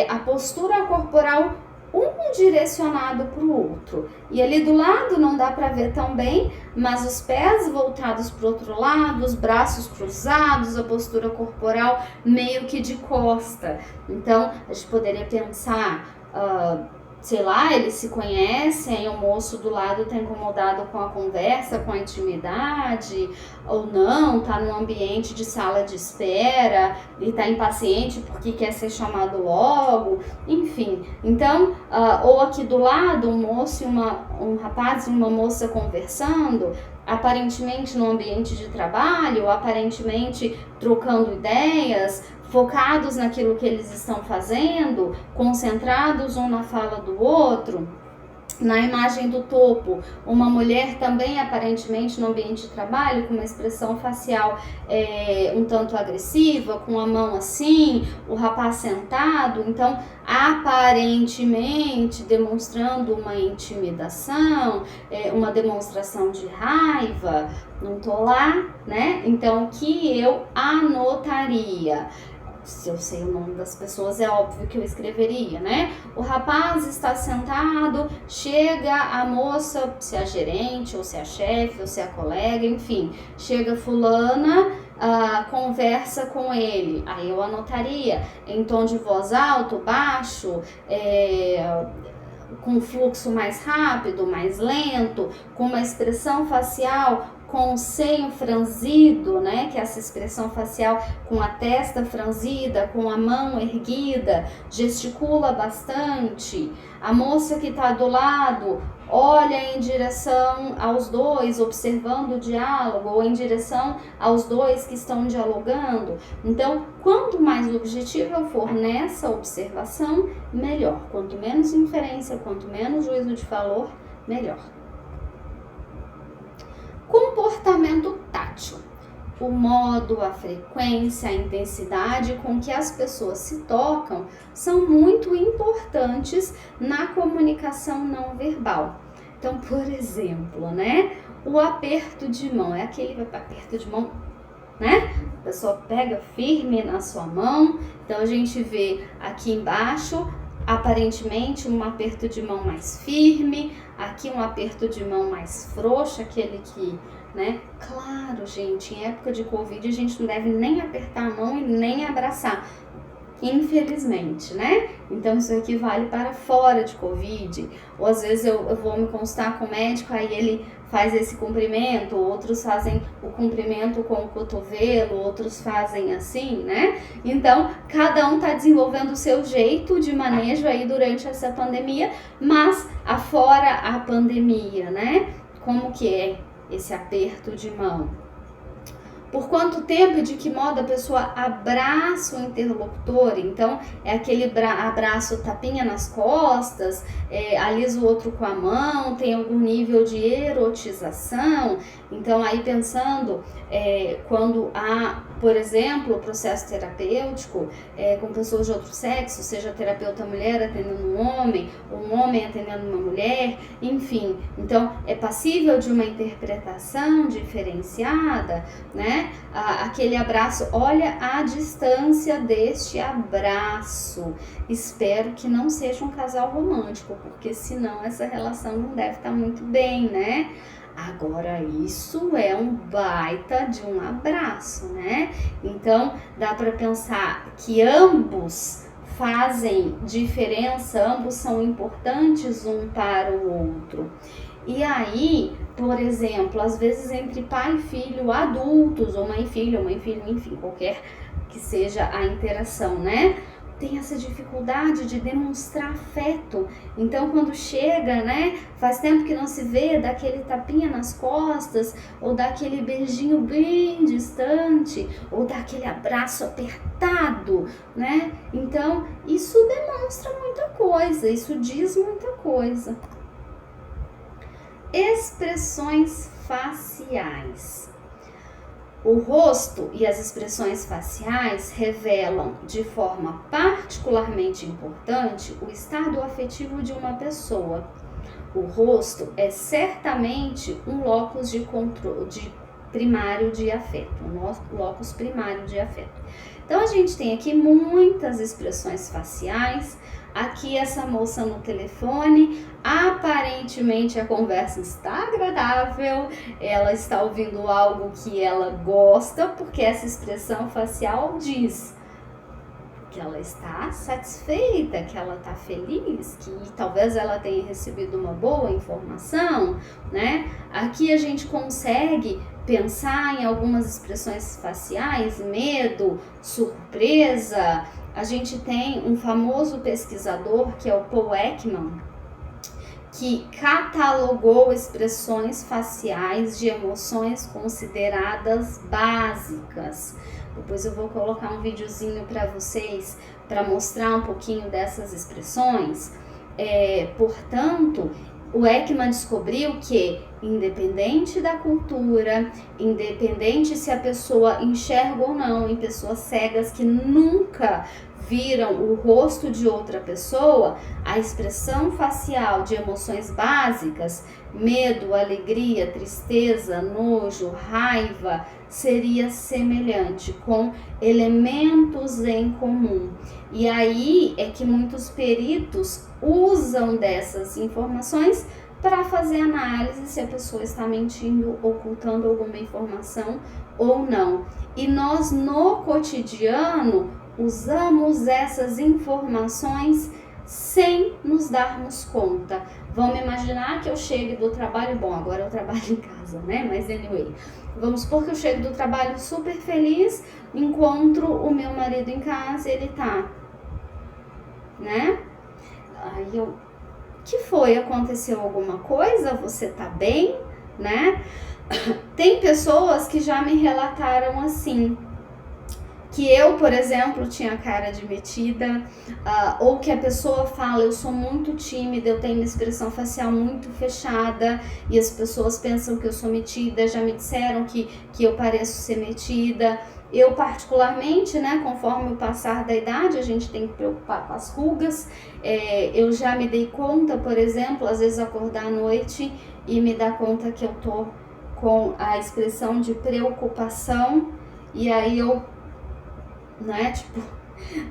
a postura corporal um direcionado para o outro. E ali do lado não dá para ver tão bem, mas os pés voltados para o outro lado, os braços cruzados, a postura corporal meio que de costa. Então, a gente poderia pensar, sei lá, eles se conhecem, o moço do lado está incomodado com a conversa, com a intimidade, ou não, está num ambiente de sala de espera e está impaciente porque quer ser chamado logo, enfim. Então, ou aqui do lado, um moço e um rapaz e uma moça conversando, aparentemente no ambiente de trabalho, aparentemente trocando ideias, focados naquilo que eles estão fazendo, concentrados um na fala do outro. Na imagem do topo, uma mulher também aparentemente no ambiente de trabalho, com uma expressão facial um tanto agressiva, com a mão assim, o rapaz sentado, então aparentemente demonstrando uma intimidação, uma demonstração de raiva. Não tô lá, né? Então o que eu anotaria? Se eu sei o nome das pessoas, é óbvio que eu escreveria, né? O rapaz está sentado, chega a moça, se é a gerente, ou se é a chefe, ou se é a colega, enfim, chega fulana, conversa com ele. Aí eu anotaria em tom de voz alto, baixo, com fluxo mais rápido, mais lento, com uma expressão facial com o seio franzido, né, que é essa expressão facial com a testa franzida, com a mão erguida, gesticula bastante. A moça que está do lado olha em direção aos dois, observando o diálogo, ou em direção aos dois que estão dialogando. Então, quanto mais objetivo eu for nessa observação, melhor. Quanto menos inferência, quanto menos juízo de valor, melhor. Comportamento tátil. O modo, a frequência, a intensidade com que as pessoas se tocam são muito importantes na comunicação não verbal. Então, por exemplo, né, o aperto de mão, é aquele aperto de mão, né? A pessoa pega firme na sua mão, então a gente vê aqui embaixo aparentemente um aperto de mão mais firme, aqui um aperto de mão mais frouxo, aquele que, né? Claro, gente, em época de Covid a gente não deve nem apertar a mão e nem abraçar, infelizmente, né? Então isso aqui vale para fora de Covid, ou às vezes eu vou me consultar com o médico, aí ele faz esse cumprimento, outros fazem o cumprimento com o cotovelo, outros fazem assim, né? Então, cada um está desenvolvendo o seu jeito de manejo aí durante essa pandemia, mas afora a pandemia, né? Como que é esse aperto de mão? Por quanto tempo e de que modo a pessoa abraça o interlocutor? Então, é aquele abraço tapinha nas costas, alisa o outro com a mão, tem algum nível de erotização. Então, aí pensando, quando há, por exemplo, o processo terapêutico com pessoas de outro sexo, seja terapeuta mulher atendendo um homem atendendo uma mulher, enfim. Então, é passível de uma interpretação diferenciada, né? Aquele abraço, olha a distância deste abraço. Espero que não seja um casal romântico, porque senão essa relação não deve estar muito bem, né? Agora, isso é um baita de um abraço, né? Então, dá para pensar que ambos fazem diferença, ambos são importantes um para o outro. E aí, por exemplo, às vezes entre pai e filho adultos, ou mãe e filho, enfim, qualquer que seja a interação, né? Tem essa dificuldade de demonstrar afeto. Então, quando chega, né, faz tempo que não se vê, dá aquele tapinha nas costas, ou dá aquele beijinho bem distante, ou dá aquele abraço apertado, né? Então, isso demonstra muita coisa, isso diz muita coisa. Expressões faciais. O rosto e as expressões faciais revelam de forma particularmente importante o estado afetivo de uma pessoa. O rosto é certamente um locus de primário de afeto, o nosso locus primário de afeto. Então a gente tem aqui muitas expressões faciais. Aqui essa moça no telefone, aparentemente a conversa está agradável, ela está ouvindo algo que ela gosta, porque essa expressão facial diz que ela está satisfeita, que ela está feliz, que talvez ela tenha recebido uma boa informação, né? Aqui a gente consegue pensar em algumas expressões faciais, medo, surpresa. A gente tem um famoso pesquisador, que é o Paul Ekman, que catalogou expressões faciais de emoções consideradas básicas. Depois eu vou colocar um videozinho para vocês para mostrar um pouquinho dessas expressões. Portanto, o Ekman descobriu que, independente da cultura, independente se a pessoa enxerga ou não, em pessoas cegas que nunca viram o rosto de outra pessoa, a expressão facial de emoções básicas, medo, alegria, tristeza, nojo, raiva, seria semelhante, com elementos em comum. E aí é que muitos peritos usam dessas informações para fazer análise se a pessoa está mentindo, ocultando alguma informação ou não. E nós, no cotidiano, usamos essas informações sem nos darmos conta. Vamos imaginar que eu chegue do trabalho, bom, agora eu trabalho em casa, né? Mas anyway, vamos supor que eu chego do trabalho super feliz, encontro o meu marido em casa e ele tá, né? Aí eu, que foi? Aconteceu alguma coisa? Você tá bem, né? Tem pessoas que já me relataram assim, que eu, por exemplo, tinha cara de metida, ou que a pessoa fala, eu sou muito tímida, eu tenho uma expressão facial muito fechada, e as pessoas pensam que eu sou metida, já me disseram que eu pareço ser metida. Eu particularmente, né, conforme o passar da idade, a gente tem que preocupar com as rugas. Eu já me dei conta, por exemplo, às vezes acordar à noite e me dar conta que eu tô com a expressão de preocupação, e aí eu, né, tipo,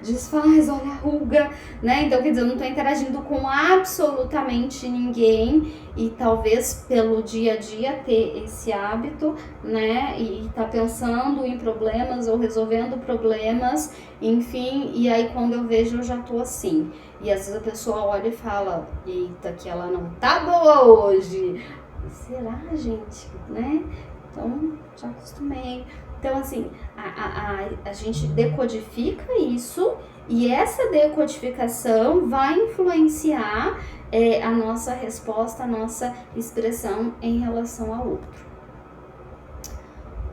desfaz, olha a ruga, né? Então, quer dizer, eu não tô interagindo com absolutamente ninguém, e talvez pelo dia a dia ter esse hábito, né? E tá pensando em problemas ou resolvendo problemas, enfim, e aí quando eu vejo eu já tô assim. E às vezes a pessoa olha e fala, eita, que ela não tá boa hoje. Será, gente, né? Então, já acostumei. Então, assim, a gente decodifica isso, e essa decodificação vai influenciar a nossa resposta, a nossa expressão em relação ao outro.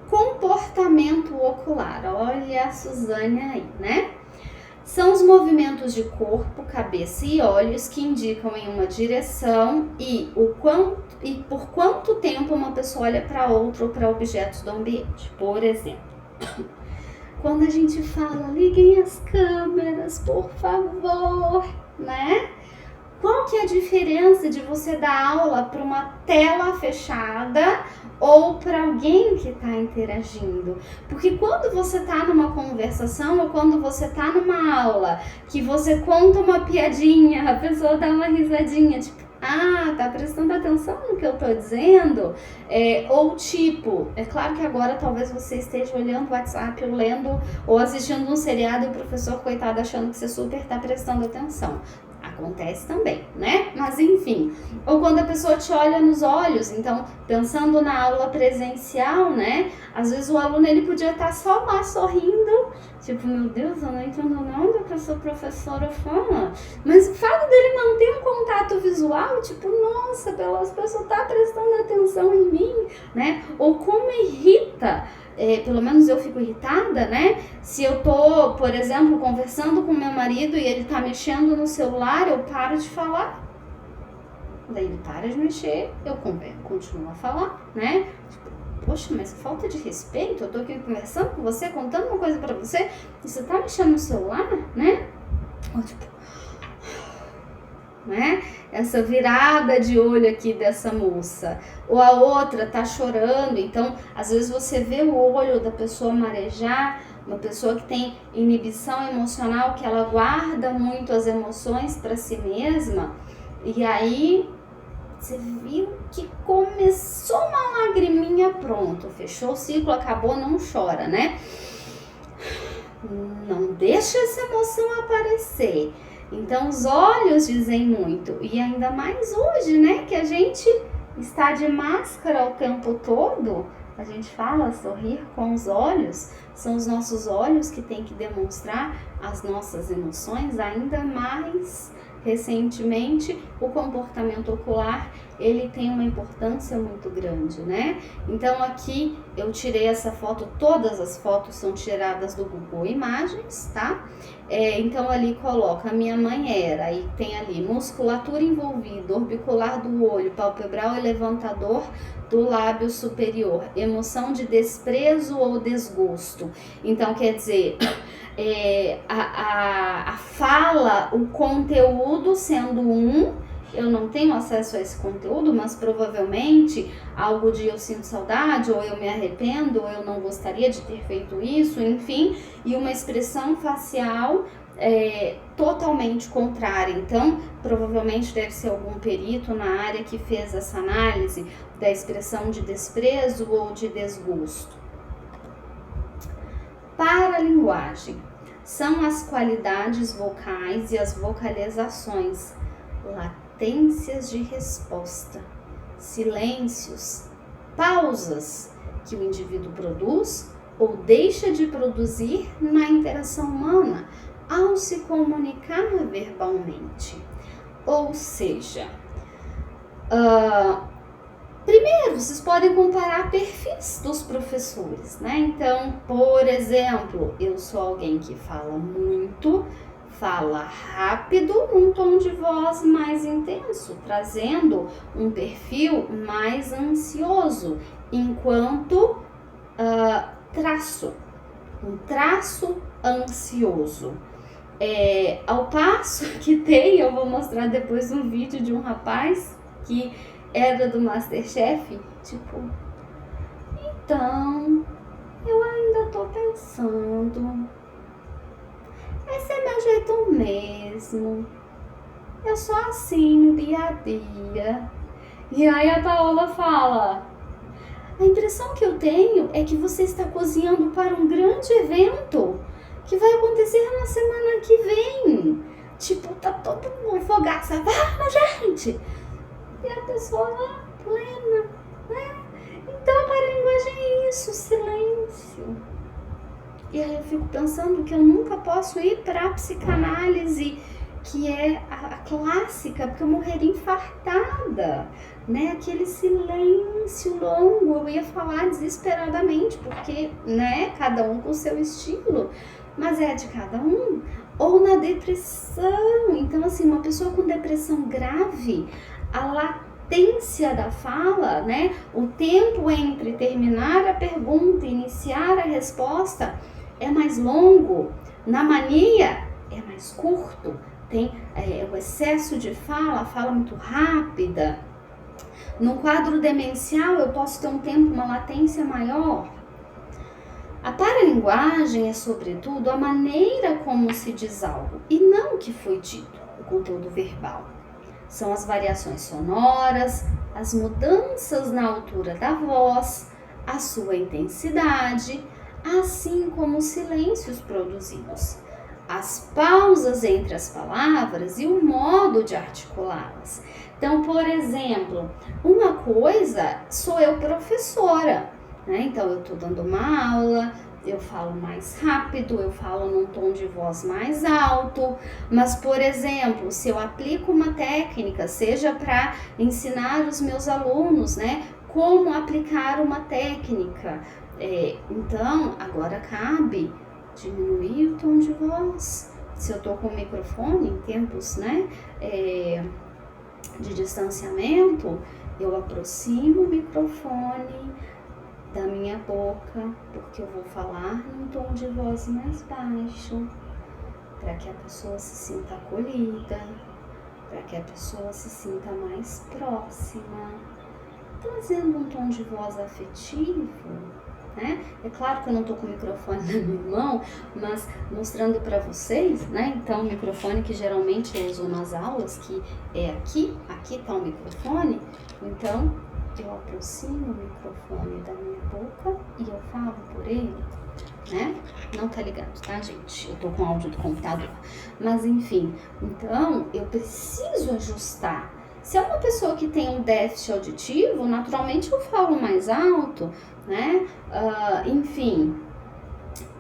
Comportamento ocular. Olha a Suzane aí, né? São os movimentos de corpo, cabeça e olhos que indicam em uma direção e por quanto tempo uma pessoa olha para outra ou para objetos do ambiente. Por exemplo, quando a gente fala, liguem as câmeras, por favor, né? Qual que é a diferença de você dar aula para uma tela fechada ou para alguém que está interagindo? Porque quando você está numa conversação ou quando você está numa aula que você conta uma piadinha, a pessoa dá uma risadinha, tipo, tá prestando atenção no que eu tô dizendo? Ou tipo, é claro que agora talvez você esteja olhando o WhatsApp, ou lendo, ou assistindo um seriado e o professor, coitado, achando que você super tá prestando atenção. Acontece também, né? Mas enfim, ou quando a pessoa te olha nos olhos, então, pensando na aula presencial, né? Às vezes o aluno, ele podia estar só lá sorrindo, tipo, meu Deus, eu não entendo nada que essa professora fala, mas o fato dele manter um contato visual, tipo, nossa, a pessoa tá prestando atenção em mim, né? Ou como irrita, pelo menos eu fico irritada, né? Se eu tô, por exemplo, conversando com meu marido e ele tá mexendo no celular, eu paro de falar. Daí ele para de mexer, eu continuo a falar, né? Tipo, poxa, mas falta de respeito, eu tô aqui conversando com você, contando uma coisa pra você, e você tá mexendo no celular, né? Ou tipo, né? Essa virada de olho aqui dessa moça. Ou a outra tá chorando, então às vezes você vê o olho da pessoa marejar, uma pessoa que tem inibição emocional, que ela guarda muito as emoções para si mesma, e aí você viu que começou uma lagriminha, pronto, fechou o ciclo, acabou, não chora, né? Não deixa essa emoção aparecer. Então os olhos dizem muito, e ainda mais hoje, né, que a gente está de máscara o tempo todo. A gente fala sorrir com os olhos, são os nossos olhos que têm que demonstrar as nossas emoções. Ainda mais recentemente, o comportamento ocular, ele tem uma importância muito grande, né? Então aqui eu tirei essa foto, todas as fotos são tiradas do Google Imagens, tá? Então ali coloca, a minha mãe era, aí tem ali musculatura envolvida, orbicular do olho, palpebral e levantador do lábio superior, emoção de desprezo ou desgosto. Então quer dizer, a fala, o conteúdo sendo eu não tenho acesso a esse conteúdo, mas provavelmente algo de eu sinto saudade, ou eu me arrependo, ou eu não gostaria de ter feito isso, enfim, e uma expressão facial totalmente contrária. Então, provavelmente deve ser algum perito na área que fez essa análise da expressão de desprezo ou de desgosto. Paralinguagem são as qualidades vocais e as vocalizações, latências de resposta, silêncios, pausas que o indivíduo produz ou deixa de produzir na interação humana ao se comunicar verbalmente. Ou seja, primeiro, vocês podem comparar perfis dos professores, né? Então, por exemplo, eu sou alguém que fala muito, fala rápido, num tom de voz mais intenso, trazendo um perfil mais ansioso, enquanto um traço ansioso. Ao passo que eu vou mostrar depois um vídeo de um rapaz que era do Masterchef, tipo, então, eu ainda tô pensando, esse é meu jeito mesmo, eu sou assim no dia a dia. E aí a Paola fala, a impressão que eu tenho é que você está cozinhando para um grande evento que vai acontecer na semana que vem. Tipo, tá todo mundo fogaça, vamos, gente! E a pessoa plena, né? Então a paralinguagem é isso, silêncio. E aí eu fico pensando que eu nunca posso ir para a psicanálise, que é a clássica, porque eu morreria infartada, né? Aquele silêncio longo, eu ia falar desesperadamente, porque, né, cada um com o seu estilo, mas é de cada um. Ou na depressão, então assim, uma pessoa com depressão grave, a latência da fala, né? O tempo entre terminar a pergunta e iniciar a resposta é mais longo. Na mania é mais curto. Tem o excesso de fala muito rápida. No quadro demencial eu posso ter um tempo, uma latência maior. A paralinguagem é, sobretudo, a maneira como se diz algo e não o que foi dito, o conteúdo verbal. São as variações sonoras, as mudanças na altura da voz, a sua intensidade, assim como os silêncios produzidos, as pausas entre as palavras e o modo de articulá-las. Então, por exemplo, uma coisa, sou eu professora, né? Então eu estou dando uma aula, eu falo mais rápido, eu falo num tom de voz mais alto, mas, por exemplo, se eu aplico uma técnica, seja para ensinar os meus alunos, né, como aplicar uma técnica, então agora cabe diminuir o tom de voz. Se eu estou com o microfone em tempos, né, de distanciamento, eu aproximo o microfone da minha boca, porque eu vou falar num tom de voz mais baixo, para que a pessoa se sinta acolhida, para que a pessoa se sinta mais próxima, trazendo um tom de voz afetivo, né? É claro que eu não estou com o microfone na minha mão, mas mostrando para vocês, né? Então, o microfone que geralmente eu uso nas aulas, que é aqui está o microfone, então eu aproximo o microfone da minha boca e eu falo por ele, né? Não tá ligado, tá, gente? Eu tô com áudio do computador. Mas, enfim, então eu preciso ajustar. Se é uma pessoa que tem um déficit auditivo, naturalmente eu falo mais alto, né? Enfim,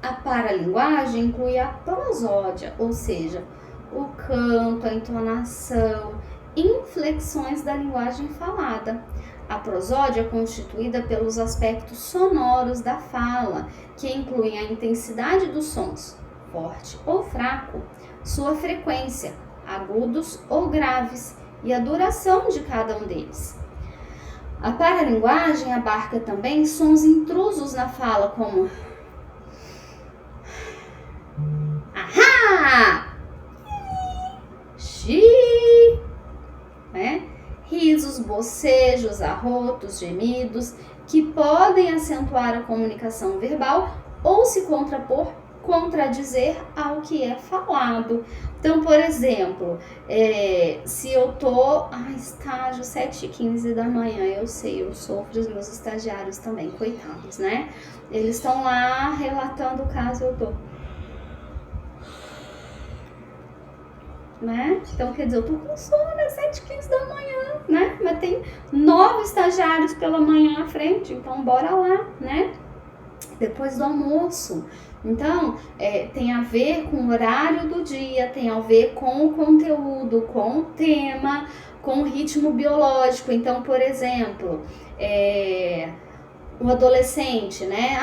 a paralinguagem inclui a prosódia, ou seja, o canto, a entonação, inflexões da linguagem falada. A prosódia é constituída pelos aspectos sonoros da fala, que incluem a intensidade dos sons, forte ou fraco, sua frequência, agudos ou graves, e a duração de cada um deles. A paralinguagem abarca também sons intrusos na fala, como ahá, xi, né? Risos, bocejos, arrotos, gemidos, que podem acentuar a comunicação verbal ou se contradizer ao que é falado. Então, por exemplo, se eu tô estágio 7h15 da manhã, eu sei, eu sofro, os meus estagiários também, coitados, né? Eles estão lá relatando o caso, eu tô... Né? Então, quer dizer, eu tô com sono às 7h15 da manhã, né? Mas tem 9 estagiários pela manhã à frente, então bora lá, né? Depois do almoço. Então, tem a ver com o horário do dia, tem a ver com o conteúdo, com o tema, com o ritmo biológico. Então, por exemplo, o adolescente, né?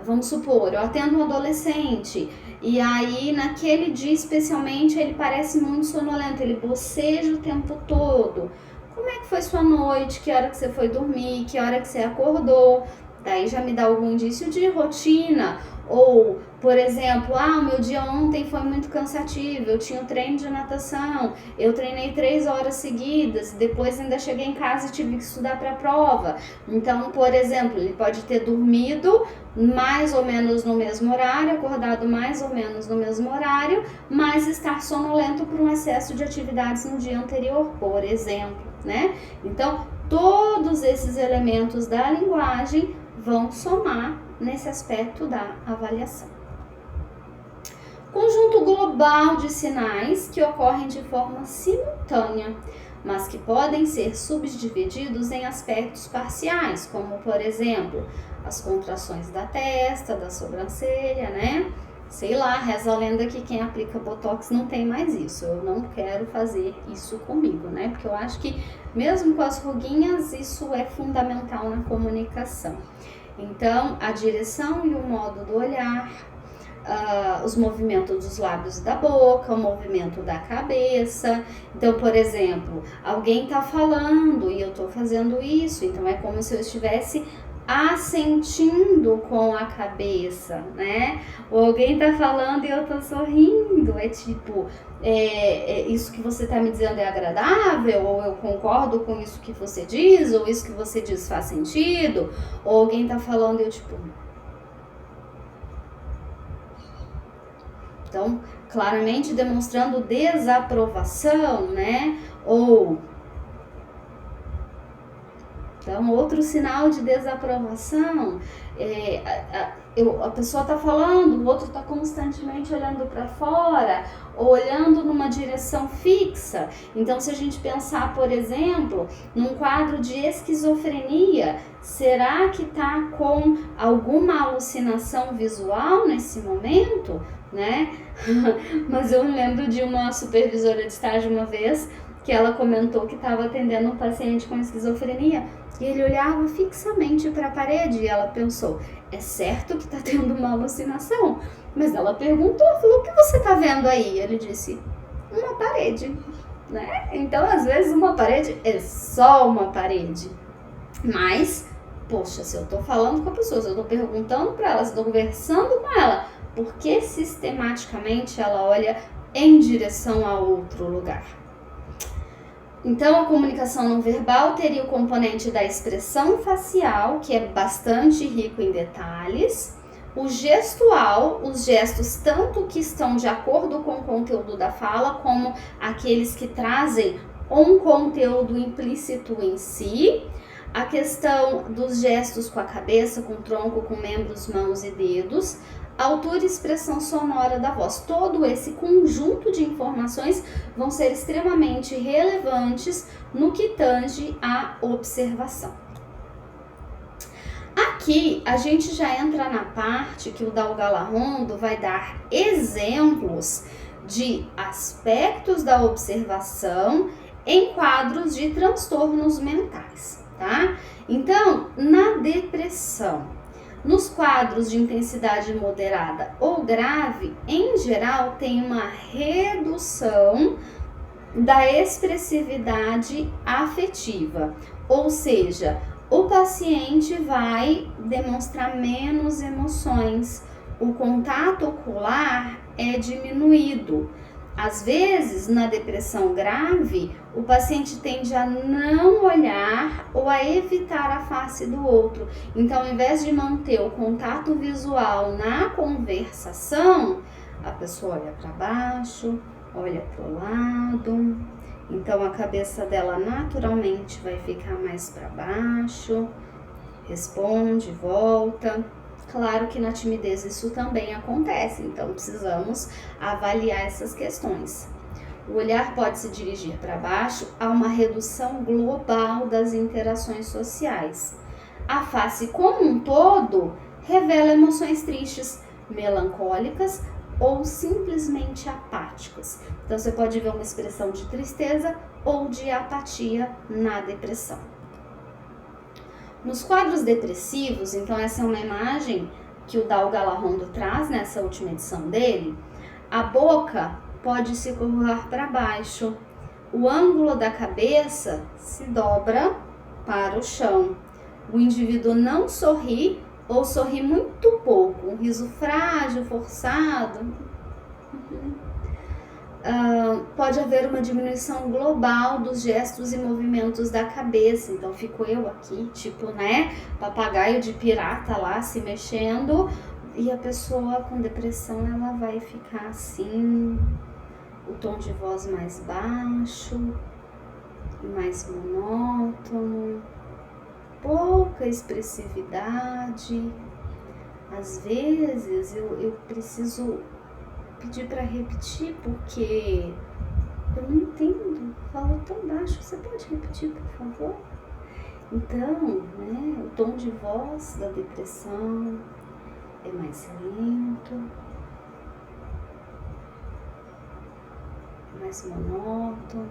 Vamos supor, eu atendo um adolescente e aí naquele dia especialmente ele parece muito sonolento, ele boceja o tempo todo. Como é que foi sua noite? Que hora que você foi dormir? Que hora que você acordou? Daí já me dá algum indício de rotina. Ou, por exemplo, o meu dia ontem foi muito cansativo, eu tinha um treino de natação, eu treinei 3 horas seguidas, depois ainda cheguei em casa e tive que estudar para a prova. Então, por exemplo, ele pode ter dormido mais ou menos no mesmo horário, acordado mais ou menos no mesmo horário, mas estar sonolento por um excesso de atividades no dia anterior, por exemplo, né? Então, todos esses elementos da linguagem vão somar nesse aspecto da avaliação. Conjunto global de sinais que ocorrem de forma simultânea, mas que podem ser subdivididos em aspectos parciais, como, por exemplo, as contrações da testa, da sobrancelha, né? Sei lá, reza a lenda que quem aplica Botox não tem mais isso. Eu não quero fazer isso comigo, né? Porque eu acho que mesmo com as ruguinhas, isso é fundamental na comunicação. Então, a direção e o modo do olhar, os movimentos dos lábios e da boca, o movimento da cabeça. Então, por exemplo, alguém tá falando e eu tô fazendo isso, então é como se eu estivesse assentindo com a cabeça, né? Ou alguém tá falando e eu tô sorrindo, é tipo, isso que você tá me dizendo é agradável, ou eu concordo com isso que você diz, ou isso que você diz faz sentido, ou alguém tá falando e eu tipo... Então, claramente demonstrando desaprovação, né? Ou... Então, outro sinal de desaprovação, a pessoa está falando, o outro está constantemente olhando para fora, ou olhando numa direção fixa. Então, se a gente pensar, por exemplo, num quadro de esquizofrenia, será que está com alguma alucinação visual nesse momento, né? Mas eu lembro de uma supervisora de estágio uma vez, que ela comentou que estava atendendo um paciente com esquizofrenia e ele olhava fixamente para a parede e ela pensou, é certo que está tendo uma alucinação? Mas ela perguntou, falou, o que você está vendo aí? Ele disse, uma parede, né? Então, às vezes, uma parede é só uma parede. Mas, poxa, se eu estou falando com a pessoa, se eu estou perguntando para ela, se eu estou conversando com ela, por que sistematicamente ela olha em direção a outro lugar? Então, a comunicação não verbal teria o componente da expressão facial, que é bastante rico em detalhes. O gestual, os gestos tanto que estão de acordo com o conteúdo da fala, como aqueles que trazem um conteúdo implícito em si. A questão dos gestos com a cabeça, com o tronco, com membros, mãos e dedos. Altura e expressão sonora da voz. Todo esse conjunto de informações vão ser extremamente relevantes no que tange à observação. Aqui a gente já entra na parte que o Dal Galarrondo vai dar exemplos de aspectos da observação em quadros de transtornos mentais, tá? Então, na depressão, nos quadros de intensidade moderada ou grave, em geral, tem uma redução da expressividade afetiva, ou seja, o paciente vai demonstrar menos emoções, o contato ocular é diminuído. Às vezes, na depressão grave, o paciente tende a não olhar ou a evitar a face do outro. Então, ao invés de manter o contato visual na conversação, a pessoa olha para baixo, olha para o lado. Então, a cabeça dela naturalmente vai ficar mais para baixo, responde, volta. Claro que na timidez isso também acontece, então precisamos avaliar essas questões. O olhar pode se dirigir para baixo, há uma redução global das interações sociais. A face como um todo revela emoções tristes, melancólicas ou simplesmente apáticas. Então você pode ver uma expressão de tristeza ou de apatia na depressão. Nos quadros depressivos, então essa é uma imagem que o Dal Galarrondo traz nessa última edição dele, a boca pode se curvar para baixo, o ângulo da cabeça se dobra para o chão, o indivíduo não sorri ou sorri muito pouco, um riso frágil, forçado. Pode haver uma diminuição global dos gestos e movimentos da cabeça. Então fico eu aqui, tipo, né, papagaio de pirata lá se mexendo, e a pessoa com depressão ela vai ficar assim, o tom de voz mais baixo, mais monótono, pouca expressividade. Às vezes eu preciso pedir para repetir porque eu não entendo, falo tão baixo. Você pode repetir, por favor? Então, né, o tom de voz da depressão é mais lento, mais monótono.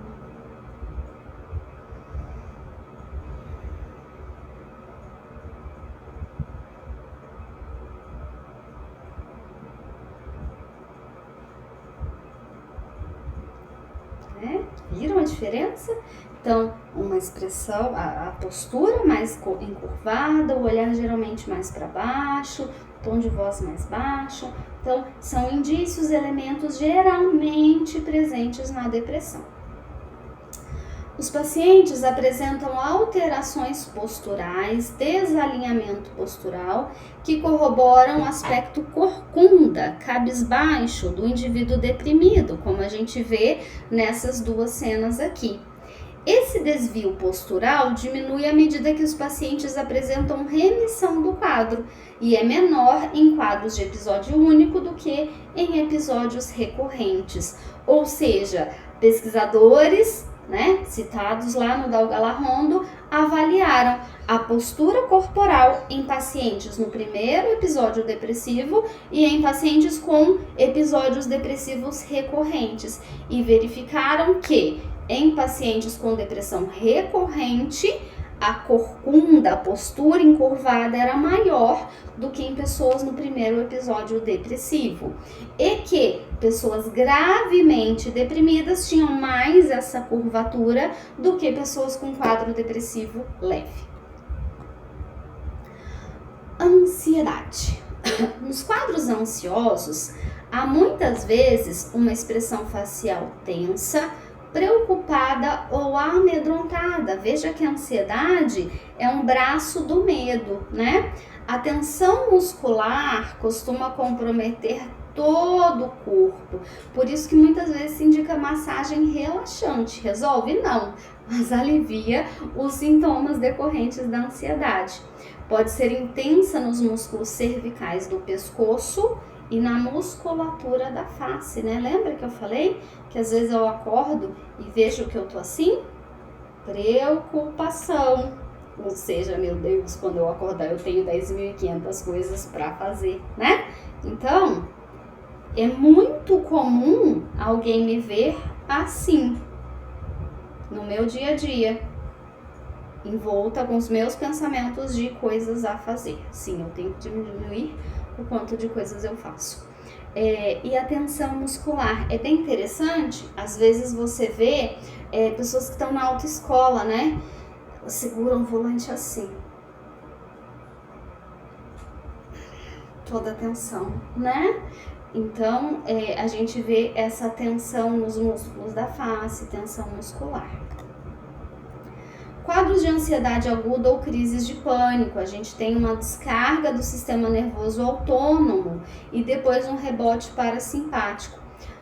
Viram a diferença? Então, uma expressão, a postura mais encurvada, o olhar geralmente mais para baixo, tom de voz mais baixo. Então, são indícios, elementos geralmente presentes na depressão. Os pacientes apresentam alterações posturais, desalinhamento postural, que corroboram o aspecto corcunda, cabisbaixo do indivíduo deprimido, como a gente vê nessas duas cenas aqui. Esse desvio postural diminui à medida que os pacientes apresentam remissão do quadro e é menor em quadros de episódio único do que em episódios recorrentes. Ou seja, pesquisadores, citados lá no Dal Galarrondo, avaliaram a postura corporal em pacientes no primeiro episódio depressivo e em pacientes com episódios depressivos recorrentes e verificaram que em pacientes com depressão recorrente, a corcunda, a postura encurvada era maior do que em pessoas no primeiro episódio depressivo. E que pessoas gravemente deprimidas tinham mais essa curvatura do que pessoas com quadro depressivo leve. Ansiedade. Nos quadros ansiosos, há muitas vezes uma expressão facial tensa, preocupada ou amedrontada. Veja que a ansiedade é um braço do medo, né? A tensão muscular costuma comprometer todo o corpo, por isso que muitas vezes se indica massagem relaxante. Resolve? Não, mas alivia os sintomas decorrentes da ansiedade. Pode ser intensa nos músculos cervicais do pescoço e na musculatura da face, né? Lembra que eu falei que às vezes eu acordo e vejo que eu tô assim? Preocupação. Ou seja, meu Deus, quando eu acordar eu tenho 10.500 coisas para fazer, né? Então, é muito comum alguém me ver assim, no meu dia a dia, envolta com os meus pensamentos de coisas a fazer. Sim, eu tenho que diminuir o quanto de coisas eu faço. E a tensão muscular é bem interessante. Às vezes você vê pessoas que estão na autoescola, né? Seguram o volante assim, toda a tensão, né? Então, a gente vê essa tensão nos músculos da face, tensão muscular. Quadros de ansiedade aguda ou crises de pânico, a gente tem uma descarga do sistema nervoso autônomo e depois um rebote parasimpático.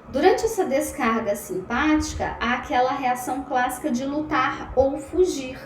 Durante essa descarga simpática, há aquela reação clássica de lutar ou fugir,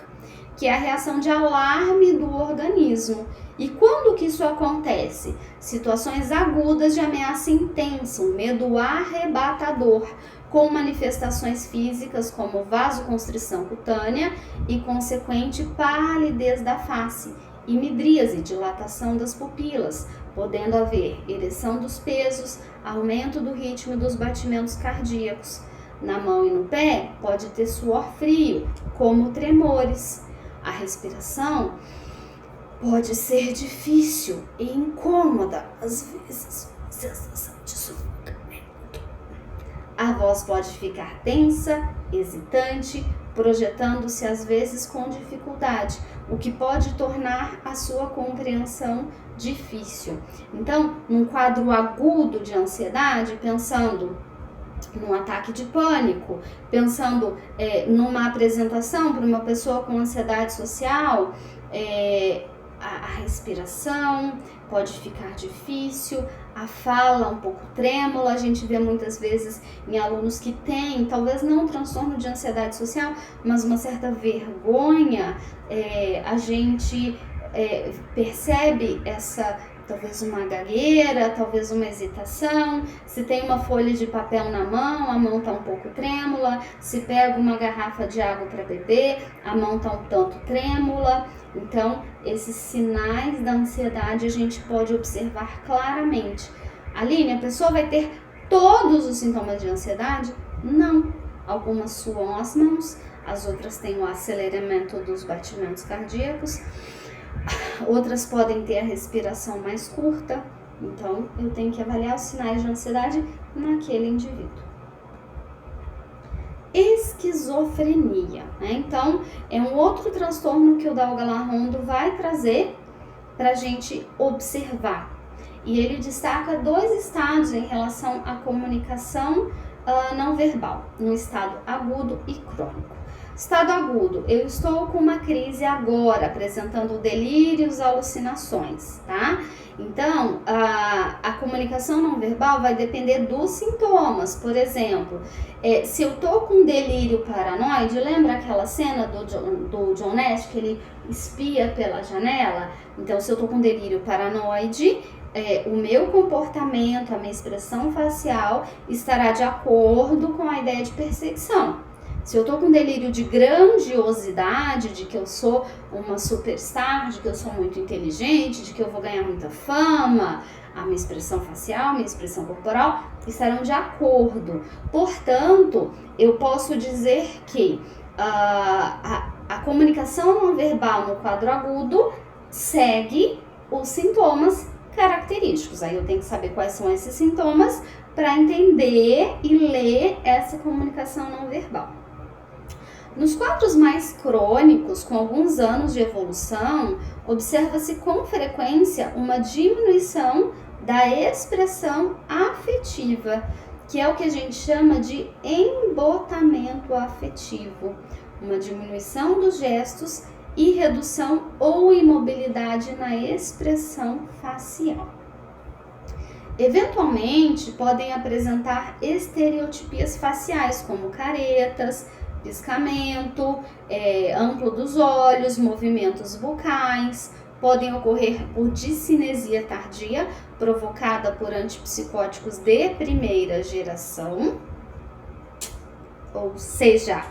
que é a reação de alarme do organismo. E quando que isso acontece? Situações agudas de ameaça intensa, um medo arrebatador, com manifestações físicas como vasoconstrição cutânea e consequente palidez da face, e midríase, dilatação das pupilas, podendo haver ereção dos pesos, aumento do ritmo dos batimentos cardíacos. Na mão e no pé pode ter suor frio, como tremores. A respiração pode ser difícil e incômoda, às vezes, sensação de sufocamento. A voz pode ficar tensa, hesitante, projetando-se às vezes com dificuldade, o que pode tornar a sua compreensão difícil. Então, num quadro agudo de ansiedade, pensando num ataque de pânico, pensando numa apresentação para uma pessoa com ansiedade social, a respiração pode ficar difícil, a fala um pouco trêmula. A gente vê muitas vezes em alunos que têm, talvez não um transtorno de ansiedade social, mas uma certa vergonha, a gente percebe essa, talvez uma gagueira, talvez uma hesitação. Se tem uma folha de papel na mão, a mão está um pouco trêmula. Se pega uma garrafa de água para beber, a mão está um tanto trêmula. Então, esses sinais da ansiedade a gente pode observar claramente. Aline, a pessoa vai ter todos os sintomas de ansiedade? Não. Algumas suam as mãos, as outras têm o aceleramento dos batimentos cardíacos, outras podem ter a respiração mais curta. Então, eu tenho que avaliar os sinais de ansiedade naquele indivíduo. Esquizofrenia, né? Então, é um outro transtorno que o Dalgalarrondo vai trazer para a gente observar. E ele destaca 2 estados em relação à comunicação não verbal, no estado agudo e crônico. Estado agudo, eu estou com uma crise agora, apresentando delírios, alucinações, tá? Então, a comunicação não verbal vai depender dos sintomas. Por exemplo, se eu tô com delírio paranoide, lembra aquela cena do John Nash, que ele espia pela janela? Então, se eu tô com delírio paranoide, o meu comportamento, a minha expressão facial estará de acordo com a ideia de perseguição. Se eu tô com delírio de grandiosidade, de que eu sou uma superstar, de que eu sou muito inteligente, de que eu vou ganhar muita fama, a minha expressão facial, a minha expressão corporal estarão de acordo. Portanto, eu posso dizer que a comunicação não verbal no quadro agudo segue os sintomas característicos. Aí eu tenho que saber quais são esses sintomas para entender e ler essa comunicação não verbal. Nos quadros mais crônicos, com alguns anos de evolução, observa-se com frequência uma diminuição da expressão afetiva. que é o que a gente chama de embotamento afetivo, uma diminuição dos gestos e redução ou imobilidade na expressão facial. Eventualmente, podem apresentar estereotipias faciais, como caretas, piscamento, amplo dos olhos, movimentos bucais. Podem ocorrer por discinesia tardia, provocada por antipsicóticos de primeira geração. Ou seja,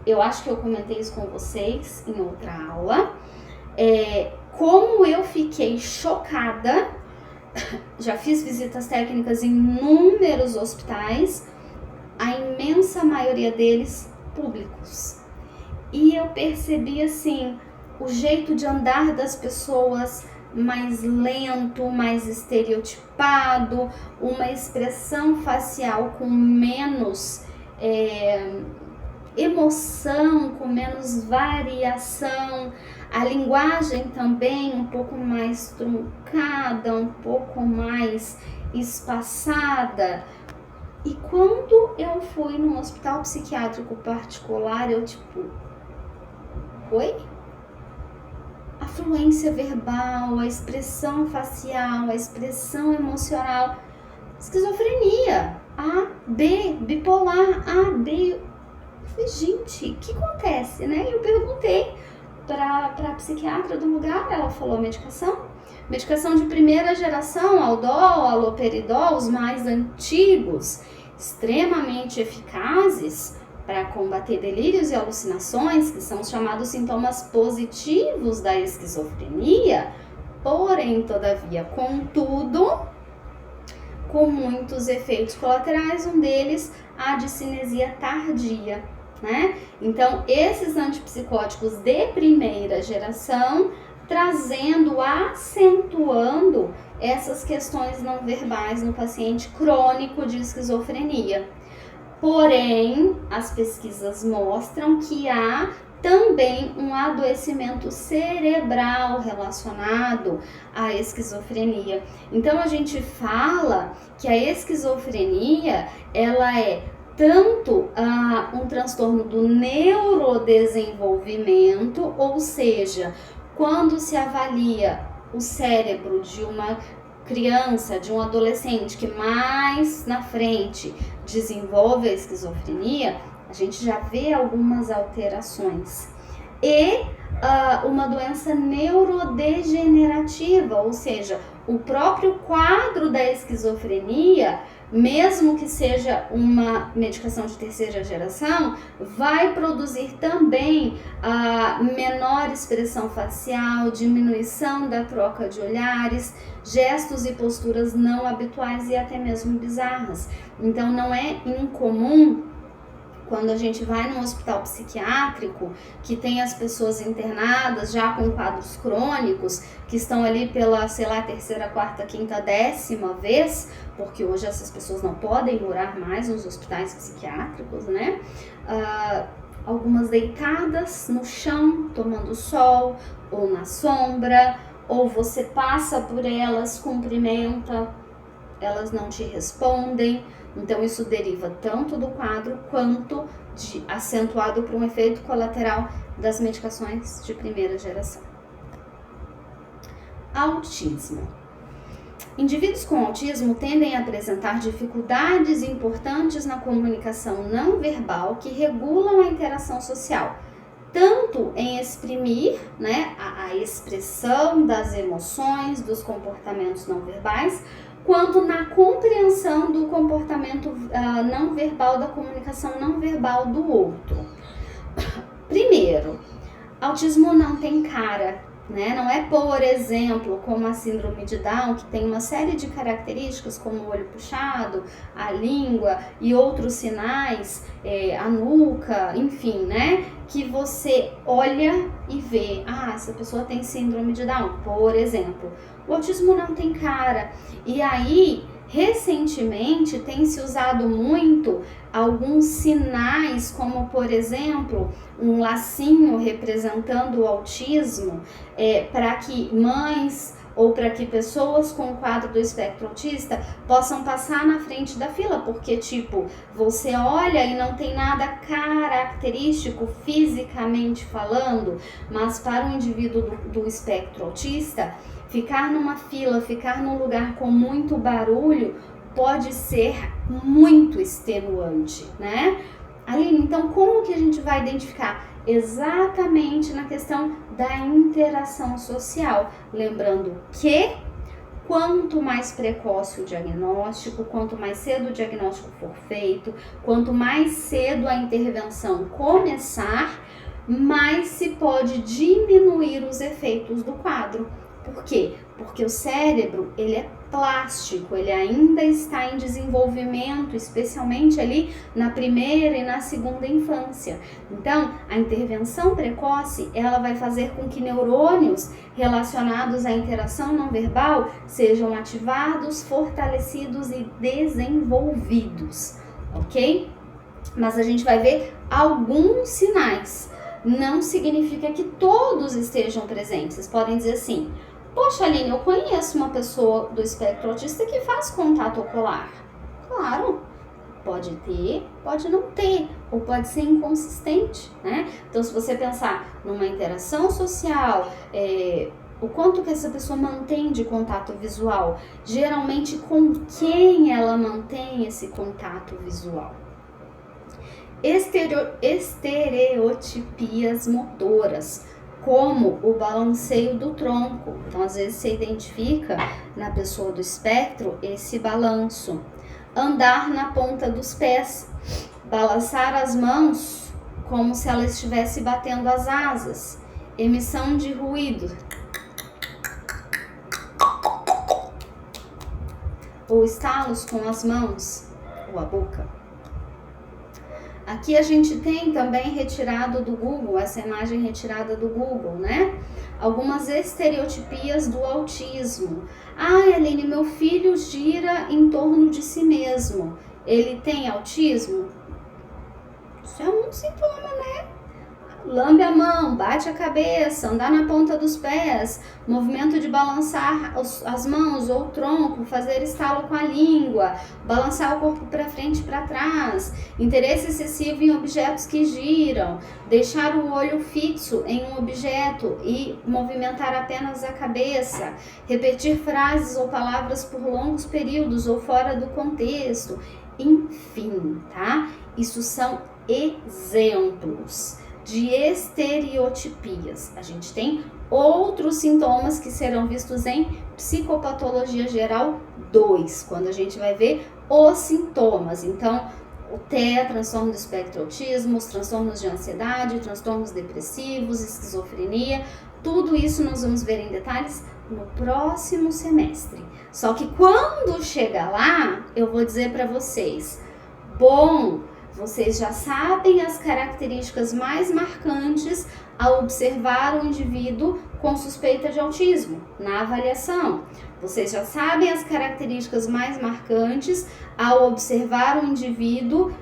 eu acho que eu comentei isso com vocês em outra aula. Como eu fiquei chocada, já fiz visitas técnicas em inúmeros hospitais, a imensa maioria deles públicos. E eu percebi assim, o jeito de andar das pessoas mais lento, mais estereotipado, uma expressão facial com menos emoção, com menos variação, a linguagem também um pouco mais truncada, um pouco mais espaçada. E quando eu fui num hospital psiquiátrico particular, eu oi? A fluência verbal, a expressão facial, a expressão emocional, esquizofrenia, A, B, bipolar, A, B. Eu falei, gente, o que acontece, né? Eu perguntei para a psiquiatra do lugar, ela falou medicação de primeira geração, Aldol, Haloperidol, os mais antigos, extremamente eficazes para combater delírios e alucinações, que são os chamados sintomas positivos da esquizofrenia, porém, todavia, contudo, com muitos efeitos colaterais, um deles a discinesia tardia, né? Então, esses antipsicóticos de primeira geração, trazendo, acentuando essas questões não verbais no paciente crônico de esquizofrenia. Porém, as pesquisas mostram que há também um adoecimento cerebral relacionado à esquizofrenia. Então, a gente fala que a esquizofrenia, ela é tanto um transtorno do neurodesenvolvimento, ou seja, quando se avalia o cérebro de uma criança, de um adolescente que mais na frente desenvolve a esquizofrenia, a gente já vê algumas alterações. E uma doença neurodegenerativa, ou seja, o próprio quadro da esquizofrenia, mesmo que seja uma medicação de terceira geração, vai produzir também menor expressão facial, diminuição da troca de olhares, gestos e posturas não habituais e até mesmo bizarras. Então não é incomum quando a gente vai num hospital psiquiátrico que tem as pessoas internadas já com quadros crônicos, que estão ali pela, sei lá, terceira, quarta, quinta, 10ª vez, porque hoje essas pessoas não podem morar mais nos hospitais psiquiátricos, né? Algumas deitadas no chão, tomando sol, ou na sombra, ou você passa por elas, cumprimenta, elas não te respondem. Então, isso deriva tanto do quadro quanto acentuado por um efeito colateral das medicações de primeira geração. Autismo. Indivíduos com autismo tendem a apresentar dificuldades importantes na comunicação não verbal que regulam a interação social, tanto em exprimir, né, a expressão das emoções, dos comportamentos não verbais, quanto na compreensão do comportamento não verbal, da comunicação não verbal do outro. Primeiro, autismo não tem cara, né? Não é, por exemplo, como a síndrome de Down, que tem uma série de características, como o olho puxado, a língua e outros sinais, a nuca, enfim, né? Que você olha e vê, essa pessoa tem síndrome de Down, por exemplo. O autismo não tem cara. E aí, recentemente, tem se usado muito alguns sinais, como, por exemplo, um lacinho representando o autismo, para que mães ou para que pessoas com o quadro do espectro autista possam passar na frente da fila, porque tipo, você olha e não tem nada característico fisicamente falando, mas para um indivíduo do espectro autista, ficar numa fila, ficar num lugar com muito barulho pode ser muito extenuante, né? Aline, então como que a gente vai identificar? Exatamente na questão da interação social, lembrando que quanto mais precoce o diagnóstico, quanto mais cedo o diagnóstico for feito, quanto mais cedo a intervenção começar, mais se pode diminuir os efeitos do quadro. Por quê? Porque o cérebro, ele é plástico, ele ainda está em desenvolvimento, especialmente ali na primeira e na segunda infância. Então, a intervenção precoce, ela vai fazer com que neurônios relacionados à interação não verbal sejam ativados, fortalecidos e desenvolvidos, ok? Mas a gente vai ver alguns sinais. Não significa que todos estejam presentes. Vocês podem dizer assim: poxa, Aline, eu conheço uma pessoa do espectro autista que faz contato ocular. Claro, pode ter, pode não ter, ou pode ser inconsistente, né? Então, se você pensar numa interação social, o quanto que essa pessoa mantém de contato visual, geralmente com quem ela mantém esse contato visual. Estereotipias motoras, como o balanceio do tronco. Então, às vezes, você identifica na pessoa do espectro esse balanço. Andar na ponta dos pés, balançar as mãos como se ela estivesse batendo as asas. Emissão de ruído, ou estalos com as mãos ou a boca. Aqui a gente tem também retirado do Google, essa imagem retirada do Google, né? Algumas estereotipias do autismo. Ah, Aline, meu filho gira em torno de si mesmo. Ele tem autismo? Isso é um sintoma, né? Lambe a mão, bate a cabeça, andar na ponta dos pés, movimento de balançar as mãos ou o tronco, fazer estalo com a língua, balançar o corpo para frente e para trás, interesse excessivo em objetos que giram, deixar o olho fixo em um objeto e movimentar apenas a cabeça, repetir frases ou palavras por longos períodos ou fora do contexto, enfim, tá? Isso são exemplos de estereotipias. A gente tem outros sintomas que serão vistos em psicopatologia geral 2, quando a gente vai ver os sintomas. Então, o TEA, transtorno do espectro autismo, os transtornos de ansiedade, transtornos depressivos, esquizofrenia, tudo isso nós vamos ver em detalhes no próximo semestre. Só que quando chegar lá, eu vou dizer para vocês, vocês já sabem as características mais marcantes ao observar o indivíduo com suspeita de autismo na avaliação. Vocês já sabem as características mais marcantes ao observar o indivíduo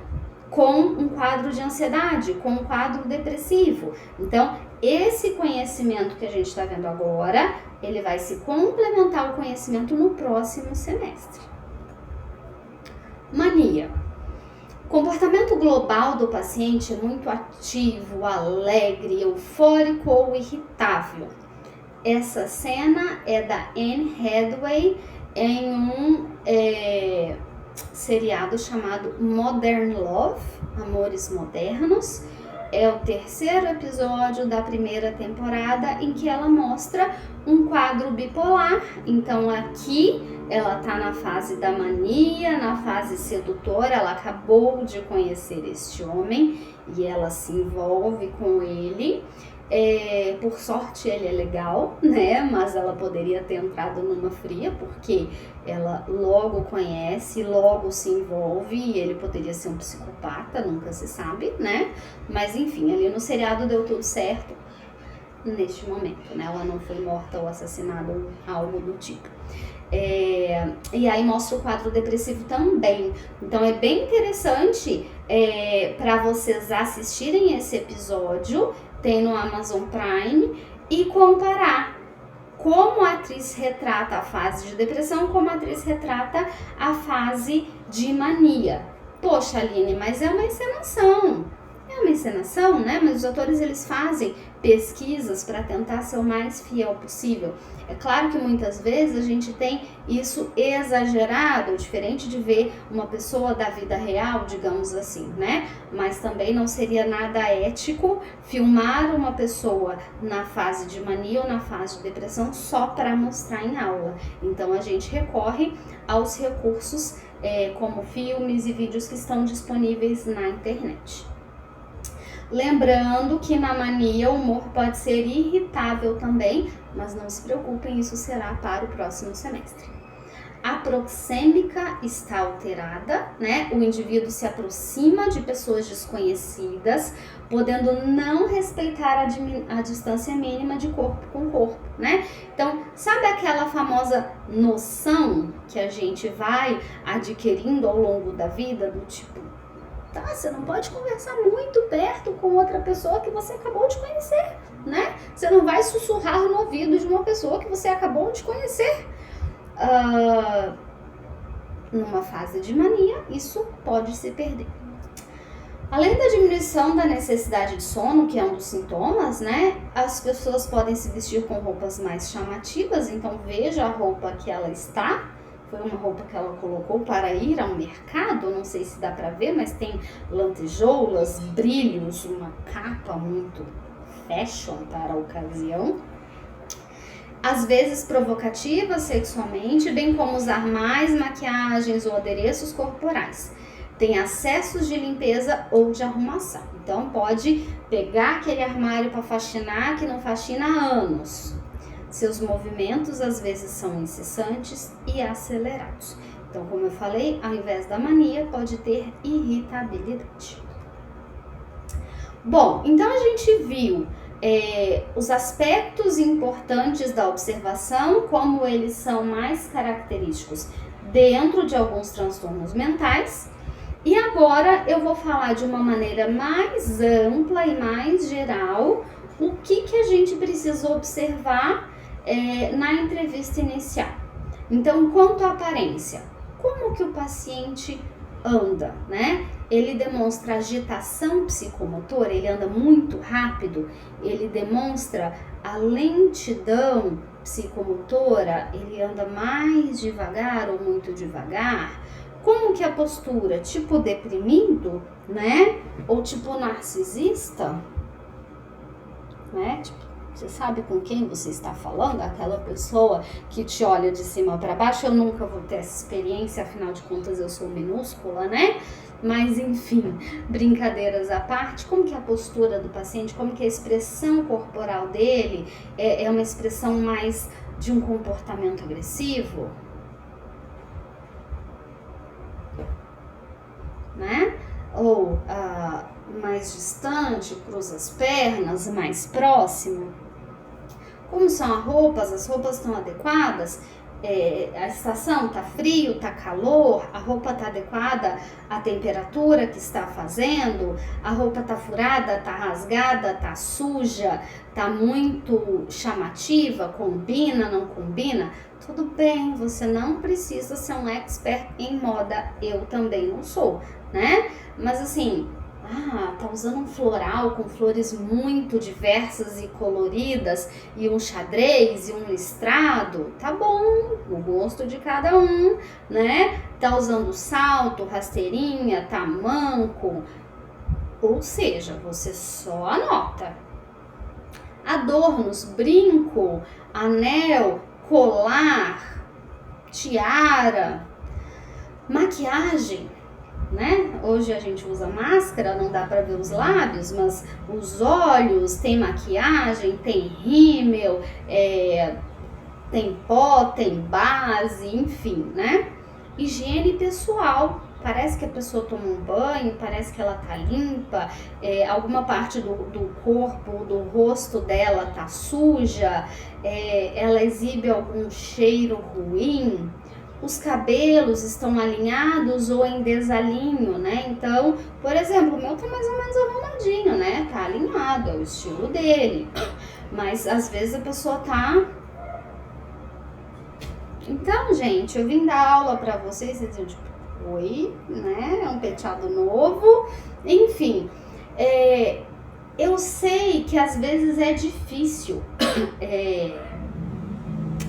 com um quadro de ansiedade, com um quadro depressivo. Então, esse conhecimento que a gente está vendo agora, ele vai se complementar ao conhecimento no próximo semestre. Mania. O comportamento global do paciente é muito ativo, alegre, eufórico ou irritável. Essa cena é da Anne Hathaway em um seriado chamado Modern Love, Amores Modernos. É o terceiro episódio da primeira temporada em que ela mostra um quadro bipolar. Então aqui ela tá na fase da mania, na fase sedutora, ela acabou de conhecer este homem e ela se envolve com ele. Por sorte ele é legal, né? Mas ela poderia ter entrado numa fria, porque ela logo conhece, logo se envolve e ele poderia ser um psicopata, nunca se sabe, né? Mas enfim, ali no seriado deu tudo certo neste momento, né? Ela não foi morta ou assassinada ou algo do tipo. E aí mostra o quadro depressivo também. Então é bem interessante para vocês assistirem esse episódio, tem no Amazon Prime, e comparar como a atriz retrata a fase de depressão, como a atriz retrata a fase de mania. Poxa, Aline, mas é uma encenação. É uma encenação, né? Mas os atores, eles fazem pesquisas para tentar ser o mais fiel possível. É claro que muitas vezes a gente tem isso exagerado, diferente de ver uma pessoa da vida real, digamos assim, né? Mas também não seria nada ético filmar uma pessoa na fase de mania ou na fase de depressão só para mostrar em aula. Então a gente recorre aos recursos como filmes e vídeos que estão disponíveis na internet. Lembrando que na mania o humor pode ser irritável também, mas não se preocupem, isso será para o próximo semestre. A proxêmica está alterada, né? O indivíduo se aproxima de pessoas desconhecidas, podendo não respeitar a distância mínima de corpo com corpo, né? Então, sabe aquela famosa noção que a gente vai adquirindo ao longo da vida, do tipo, tá, você não pode conversar muito perto com outra pessoa que você acabou de conhecer, né? Você não vai sussurrar no ouvido de uma pessoa que você acabou de conhecer. Numa fase de mania, isso pode se perder. Além da diminuição da necessidade de sono, que é um dos sintomas, né? As pessoas podem se vestir com roupas mais chamativas, então veja a roupa que ela está. Foi uma roupa que ela colocou para ir ao mercado, não sei se dá para ver, mas tem lantejoulas, brilhos, uma capa muito fashion para a ocasião. Às vezes provocativas sexualmente, bem como usar mais maquiagens ou adereços corporais. Tem acessos de limpeza ou de arrumação. Então pode pegar aquele armário para faxinar que não faxina há anos. Seus movimentos às vezes são incessantes e acelerados. Então, como eu falei, ao invés da mania, pode ter irritabilidade. Bom, então a gente viu os aspectos importantes da observação, como eles são mais característicos dentro de alguns transtornos mentais. E agora eu vou falar de uma maneira mais ampla e mais geral o que a gente precisa observar na entrevista inicial. Então, quanto à aparência, como que o paciente anda, né? Ele demonstra agitação psicomotora, ele anda muito rápido, ele demonstra a lentidão psicomotora, ele anda mais devagar ou muito devagar. Como que é a postura? Tipo deprimido, né? Ou tipo narcisista, né? Tipo, você sabe com quem você está falando? Aquela pessoa que te olha de cima para baixo. Eu nunca vou ter essa experiência, afinal de contas eu sou minúscula, né? Mas enfim, brincadeiras à parte, como que é a postura do paciente, como que é a expressão corporal dele é uma expressão mais de um comportamento agressivo, né? Ou mais distante, cruza as pernas, mais próximo. Como são as roupas estão adequadas? A estação tá frio, tá calor, a roupa tá adequada à temperatura que está fazendo, a roupa tá furada, tá rasgada, tá suja, tá muito chamativa, combina, não combina? Tudo bem, você não precisa ser um expert em moda, eu também não sou, né? Mas assim, tá usando um floral com flores muito diversas e coloridas e um xadrez e um listrado, tá bom, o gosto de cada um, né? Tá usando salto, rasteirinha, tamanco, ou seja, você só anota. Adornos, brinco, anel, colar, tiara, maquiagem, né? Hoje a gente usa máscara, não dá para ver os lábios, mas os olhos, tem maquiagem, tem rímel, tem pó, tem base, enfim, né? Higiene pessoal, parece que a pessoa toma um banho, parece que ela tá limpa, alguma parte do corpo, do rosto dela tá suja, ela exibe algum cheiro ruim. Os cabelos estão alinhados ou em desalinho, né? Então, por exemplo, o meu tá mais ou menos arrumadinho, né? Tá alinhado, é o estilo dele. Mas às vezes a pessoa tá Então, gente, eu vim dar aula pra vocês, vocês tipo, oi, né? É um penteado novo. Enfim, eu sei que às vezes é difícil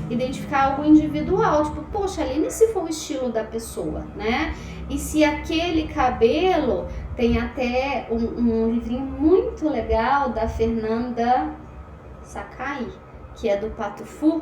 identificar algo individual, tipo, poxa, Aline, se for o estilo da pessoa, né? E se aquele cabelo, tem até um livrinho muito legal da Fernanda Sakai, que é do Pato Fu,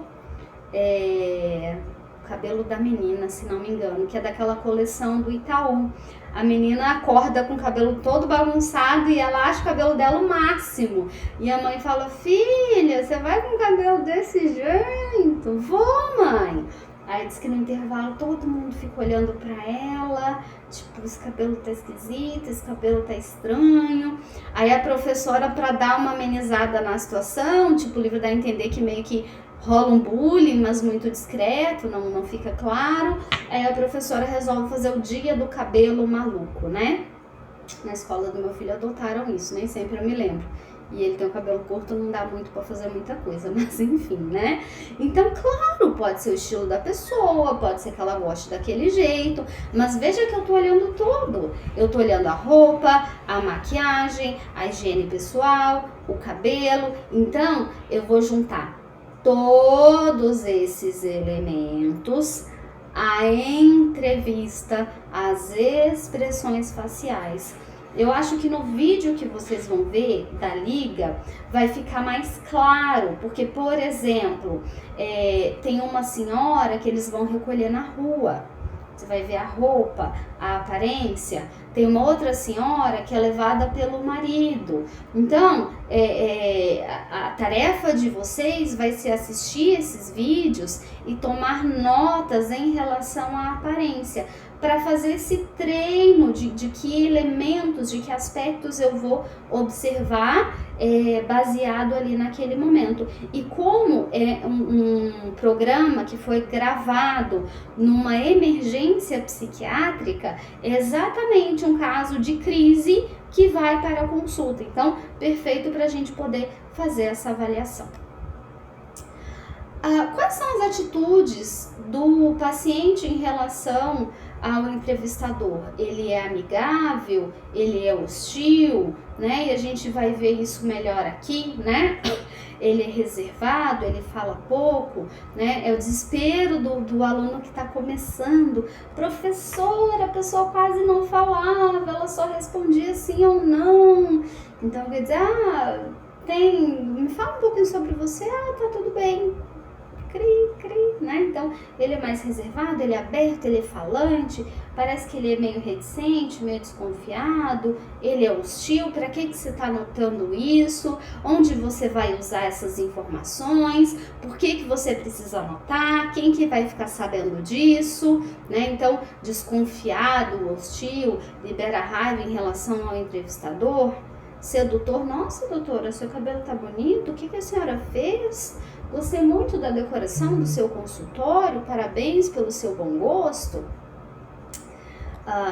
o cabelo da menina, se não me engano, que é daquela coleção do Itaú. A menina acorda com o cabelo todo bagunçado e ela acha o cabelo dela o máximo. E a mãe fala, filha, você vai com o cabelo desse jeito? Vou, mãe! Aí diz que no intervalo todo mundo fica olhando pra ela, tipo, esse cabelo tá esquisito, esse cabelo tá estranho. Aí a professora, pra dar uma amenizada na situação, tipo, o livro dá a entender que meio que rola um bullying, mas muito discreto, não fica claro. Aí a professora resolve fazer o dia do cabelo maluco, né? Na escola do meu filho adotaram isso, nem sempre eu me lembro. E ele tem o cabelo curto, não dá muito pra fazer muita coisa, mas enfim, né? Então, claro, pode ser o estilo da pessoa, pode ser que ela goste daquele jeito, mas veja que eu tô olhando tudo. Eu tô olhando a roupa, a maquiagem, a higiene pessoal, o cabelo. Então, eu vou juntar todos esses elementos, a entrevista, as expressões faciais. Eu acho que no vídeo que vocês vão ver da liga vai ficar mais claro, porque, por exemplo, tem uma senhora que eles vão recolher na rua. Você vai ver a roupa, a aparência. Tem uma outra senhora que é levada pelo marido. Então, a tarefa de vocês vai ser assistir esses vídeos e tomar notas em relação à aparência, para fazer esse treino de que elementos, de que aspectos eu vou observar baseado ali naquele momento. E como é um programa que foi gravado numa emergência psiquiátrica, é exatamente um caso de crise que vai para a consulta. Então, perfeito para a gente poder fazer essa avaliação. Quais são as atitudes do paciente em relação ao entrevistador? Ele é amigável? Ele é hostil? Né? E a gente vai ver isso melhor aqui, né? Ele é reservado, ele fala pouco, né? É o desespero do aluno que está começando. Professora, a pessoa quase não falava, ela só respondia sim ou não. Então, quer dizer, me fala um pouquinho sobre você, tá tudo bem. Né? Então, ele é mais reservado, ele é aberto, ele é falante, parece que ele é meio reticente, meio desconfiado, ele é hostil. Para que você está notando isso? Onde você vai usar essas informações? Por que você precisa anotar? Quem que vai ficar sabendo disso? Né? Então, desconfiado, hostil, libera raiva em relação ao entrevistador. Sedutor, nossa doutora, seu cabelo tá bonito, o que a senhora fez? Gostei muito da decoração do seu consultório, parabéns pelo seu bom gosto.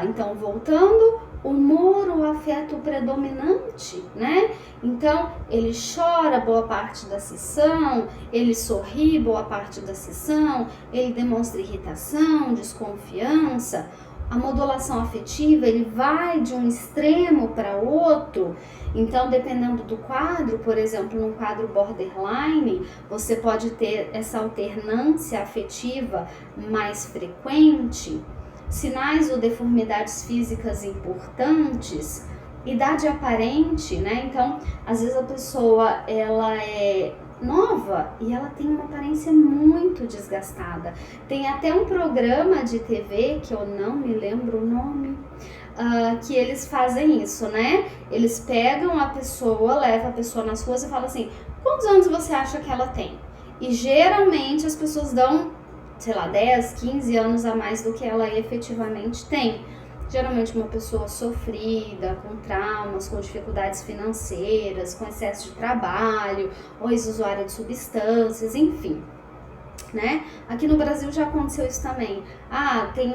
Então, voltando, humor ou afeto predominante, né? Então, ele chora boa parte da sessão, ele sorri boa parte da sessão, ele demonstra irritação, desconfiança. A modulação afetiva, ele vai de um extremo para outro. Então, dependendo do quadro, por exemplo, num quadro borderline, você pode ter essa alternância afetiva mais frequente. Sinais ou deformidades físicas importantes, idade aparente, né? Então, às vezes a pessoa, ela é nova e ela tem uma aparência muito desgastada. Tem até um programa de TV, que eu não me lembro o nome, que eles fazem isso, né? Eles pegam a pessoa, levam a pessoa nas ruas e falam assim, quantos anos você acha que ela tem? E geralmente as pessoas dão, sei lá, 10, 15 anos a mais do que ela efetivamente tem. Geralmente uma pessoa sofrida, com traumas, com dificuldades financeiras, com excesso de trabalho, ou ex-usuária de substâncias, enfim. Né? Aqui no Brasil já aconteceu isso também. Tem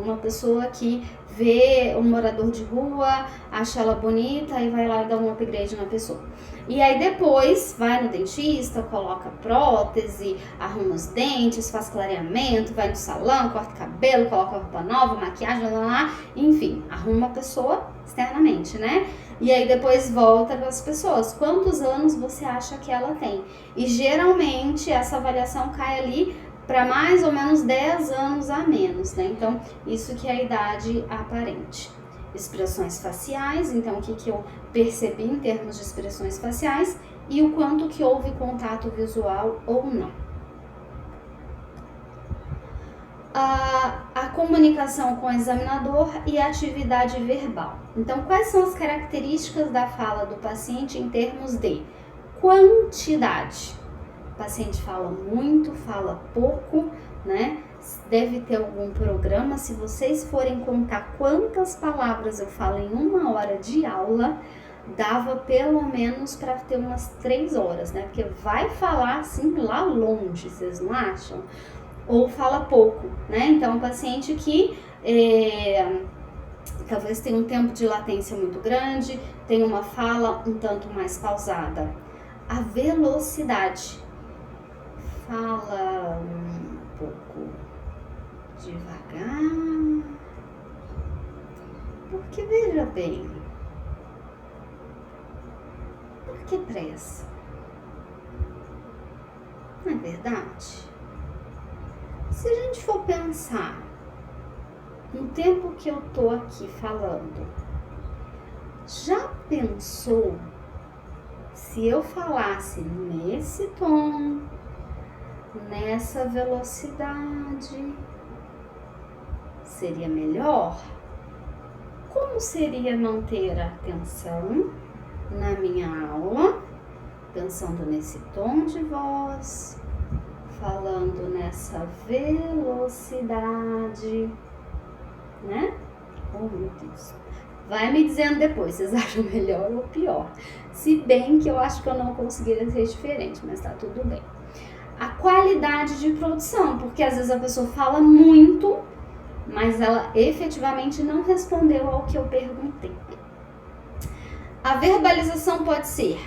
uma pessoa que vê um morador de rua, acha ela bonita e vai lá e dá um upgrade na pessoa. E aí depois vai no dentista, coloca prótese, arruma os dentes, faz clareamento, vai no salão, corta cabelo, coloca roupa nova, maquiagem, lá, enfim, arruma a pessoa externamente, né? E aí depois volta para as pessoas. Quantos anos você acha que ela tem? E geralmente essa avaliação cai ali para mais ou menos 10 anos a menos, né? Então, isso que é a idade aparente. Expressões faciais, então o que eu percebi em termos de expressões faciais e o quanto que houve contato visual ou não. A comunicação com o examinador e a atividade verbal. Então, quais são as características da fala do paciente em termos de quantidade? O paciente fala muito, fala pouco, né? Deve ter algum programa. Se vocês forem contar quantas palavras eu falo em 1 hora de aula, dava pelo menos para ter umas 3 horas, né? Porque vai falar assim lá longe, vocês não acham? Ou fala pouco, né? Então, o paciente que talvez tenha um tempo de latência muito grande, tem uma fala um tanto mais pausada. A velocidade. Fala um pouco devagar, porque veja bem, por que pressa? Não é verdade? Se a gente for pensar no tempo que eu tô aqui falando, já pensou se eu falasse nesse tom, nessa velocidade, seria melhor? Como seria manter a atenção na minha aula, pensando nesse tom de voz, falando nessa velocidade, né? Oh, meu Deus. Vai me dizendo depois, vocês acham melhor ou pior? Se bem que eu acho que eu não conseguiria ser diferente, mas tá tudo bem. A qualidade de produção, porque às vezes a pessoa fala muito, mas ela efetivamente não respondeu ao que eu perguntei. A verbalização pode ser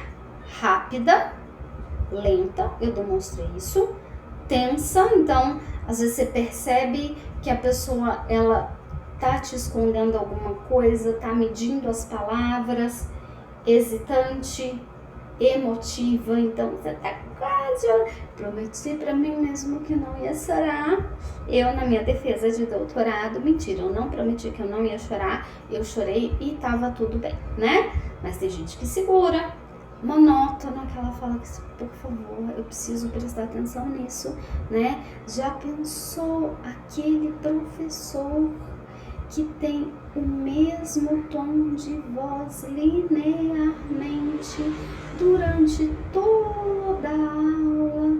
rápida, lenta, eu demonstrei isso, tensa, então às vezes você percebe que a pessoa ela tá te escondendo alguma coisa, tá medindo as palavras, hesitante, emotiva, então você tá quase, prometi pra mim mesmo que não ia chorar. Eu, na minha defesa de doutorado, mentira, eu não prometi que eu não ia chorar, eu chorei e tava tudo bem, né? Mas tem gente que segura, monótona, que ela fala que, por favor, eu preciso prestar atenção nisso, né? Já pensou aquele professor que tem o mesmo tom de voz linearmente durante toda a aula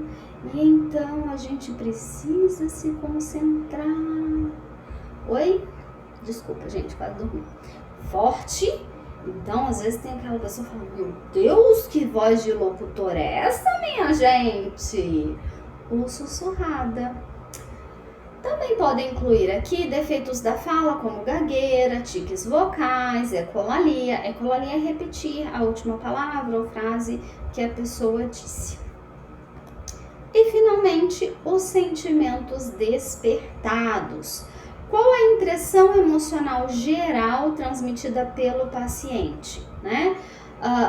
e então a gente precisa se concentrar. Oi? Desculpa, gente, quase dormi. Forte. Então, às vezes tem aquela pessoa falando, meu Deus, que voz de locutor é essa, minha gente? Ou sussurrada. Também podem incluir aqui defeitos da fala, como gagueira, tiques vocais, ecolalia. Ecolalia é repetir a última palavra ou frase que a pessoa disse. E, finalmente, os sentimentos despertados. Qual a impressão emocional geral transmitida pelo paciente, né?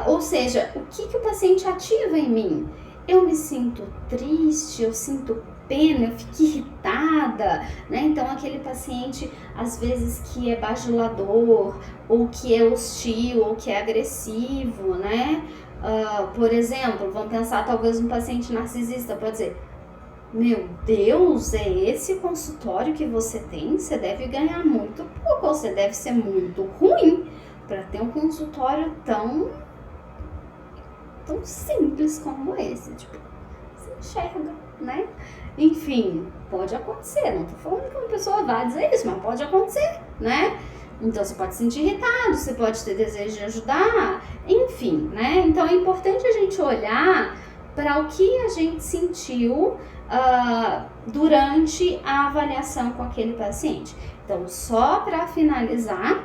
Ou seja, o que o paciente ativa em mim? Eu me sinto triste, eu sinto pena, eu fico irritada, né? Então, aquele paciente, às vezes, que é bajulador, ou que é hostil, ou que é agressivo, né? Por exemplo, vamos pensar talvez um paciente narcisista, pode dizer, meu Deus, é esse consultório que você tem? Você deve ganhar muito pouco, ou você deve ser muito ruim para ter um consultório tão simples como esse, tipo, você enxerga, né? Enfim, pode acontecer, não tô falando que uma pessoa vai dizer isso, mas pode acontecer, né? Então, você pode se sentir irritado, você pode ter desejo de ajudar, enfim, né? Então, é importante a gente olhar para o que a gente sentiu durante a avaliação com aquele paciente. Então, só para finalizar,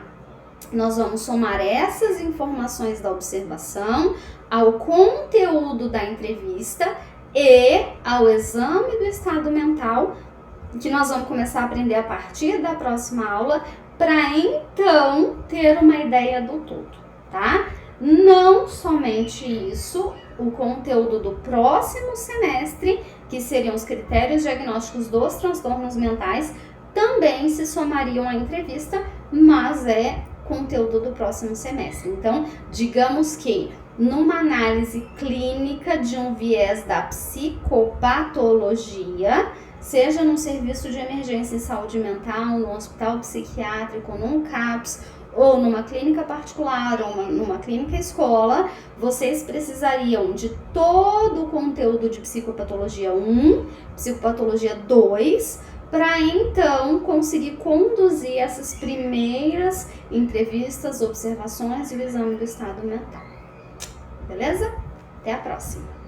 nós vamos somar essas informações da observação ao conteúdo da entrevista e ao exame do estado mental, que nós vamos começar a aprender a partir da próxima aula, para então ter uma ideia do todo, tá? Não somente isso, o conteúdo do próximo semestre, que seriam os critérios diagnósticos dos transtornos mentais, também se somariam à entrevista, mas é conteúdo do próximo semestre. Então, digamos que numa análise clínica de um viés da psicopatologia, seja num serviço de emergência em saúde mental, num hospital psiquiátrico, num CAPS, ou numa clínica particular, ou numa clínica escola, vocês precisariam de todo o conteúdo de psicopatologia 1, psicopatologia 2, para então conseguir conduzir essas primeiras entrevistas, observações e o exame do estado mental. Beleza? Até a próxima!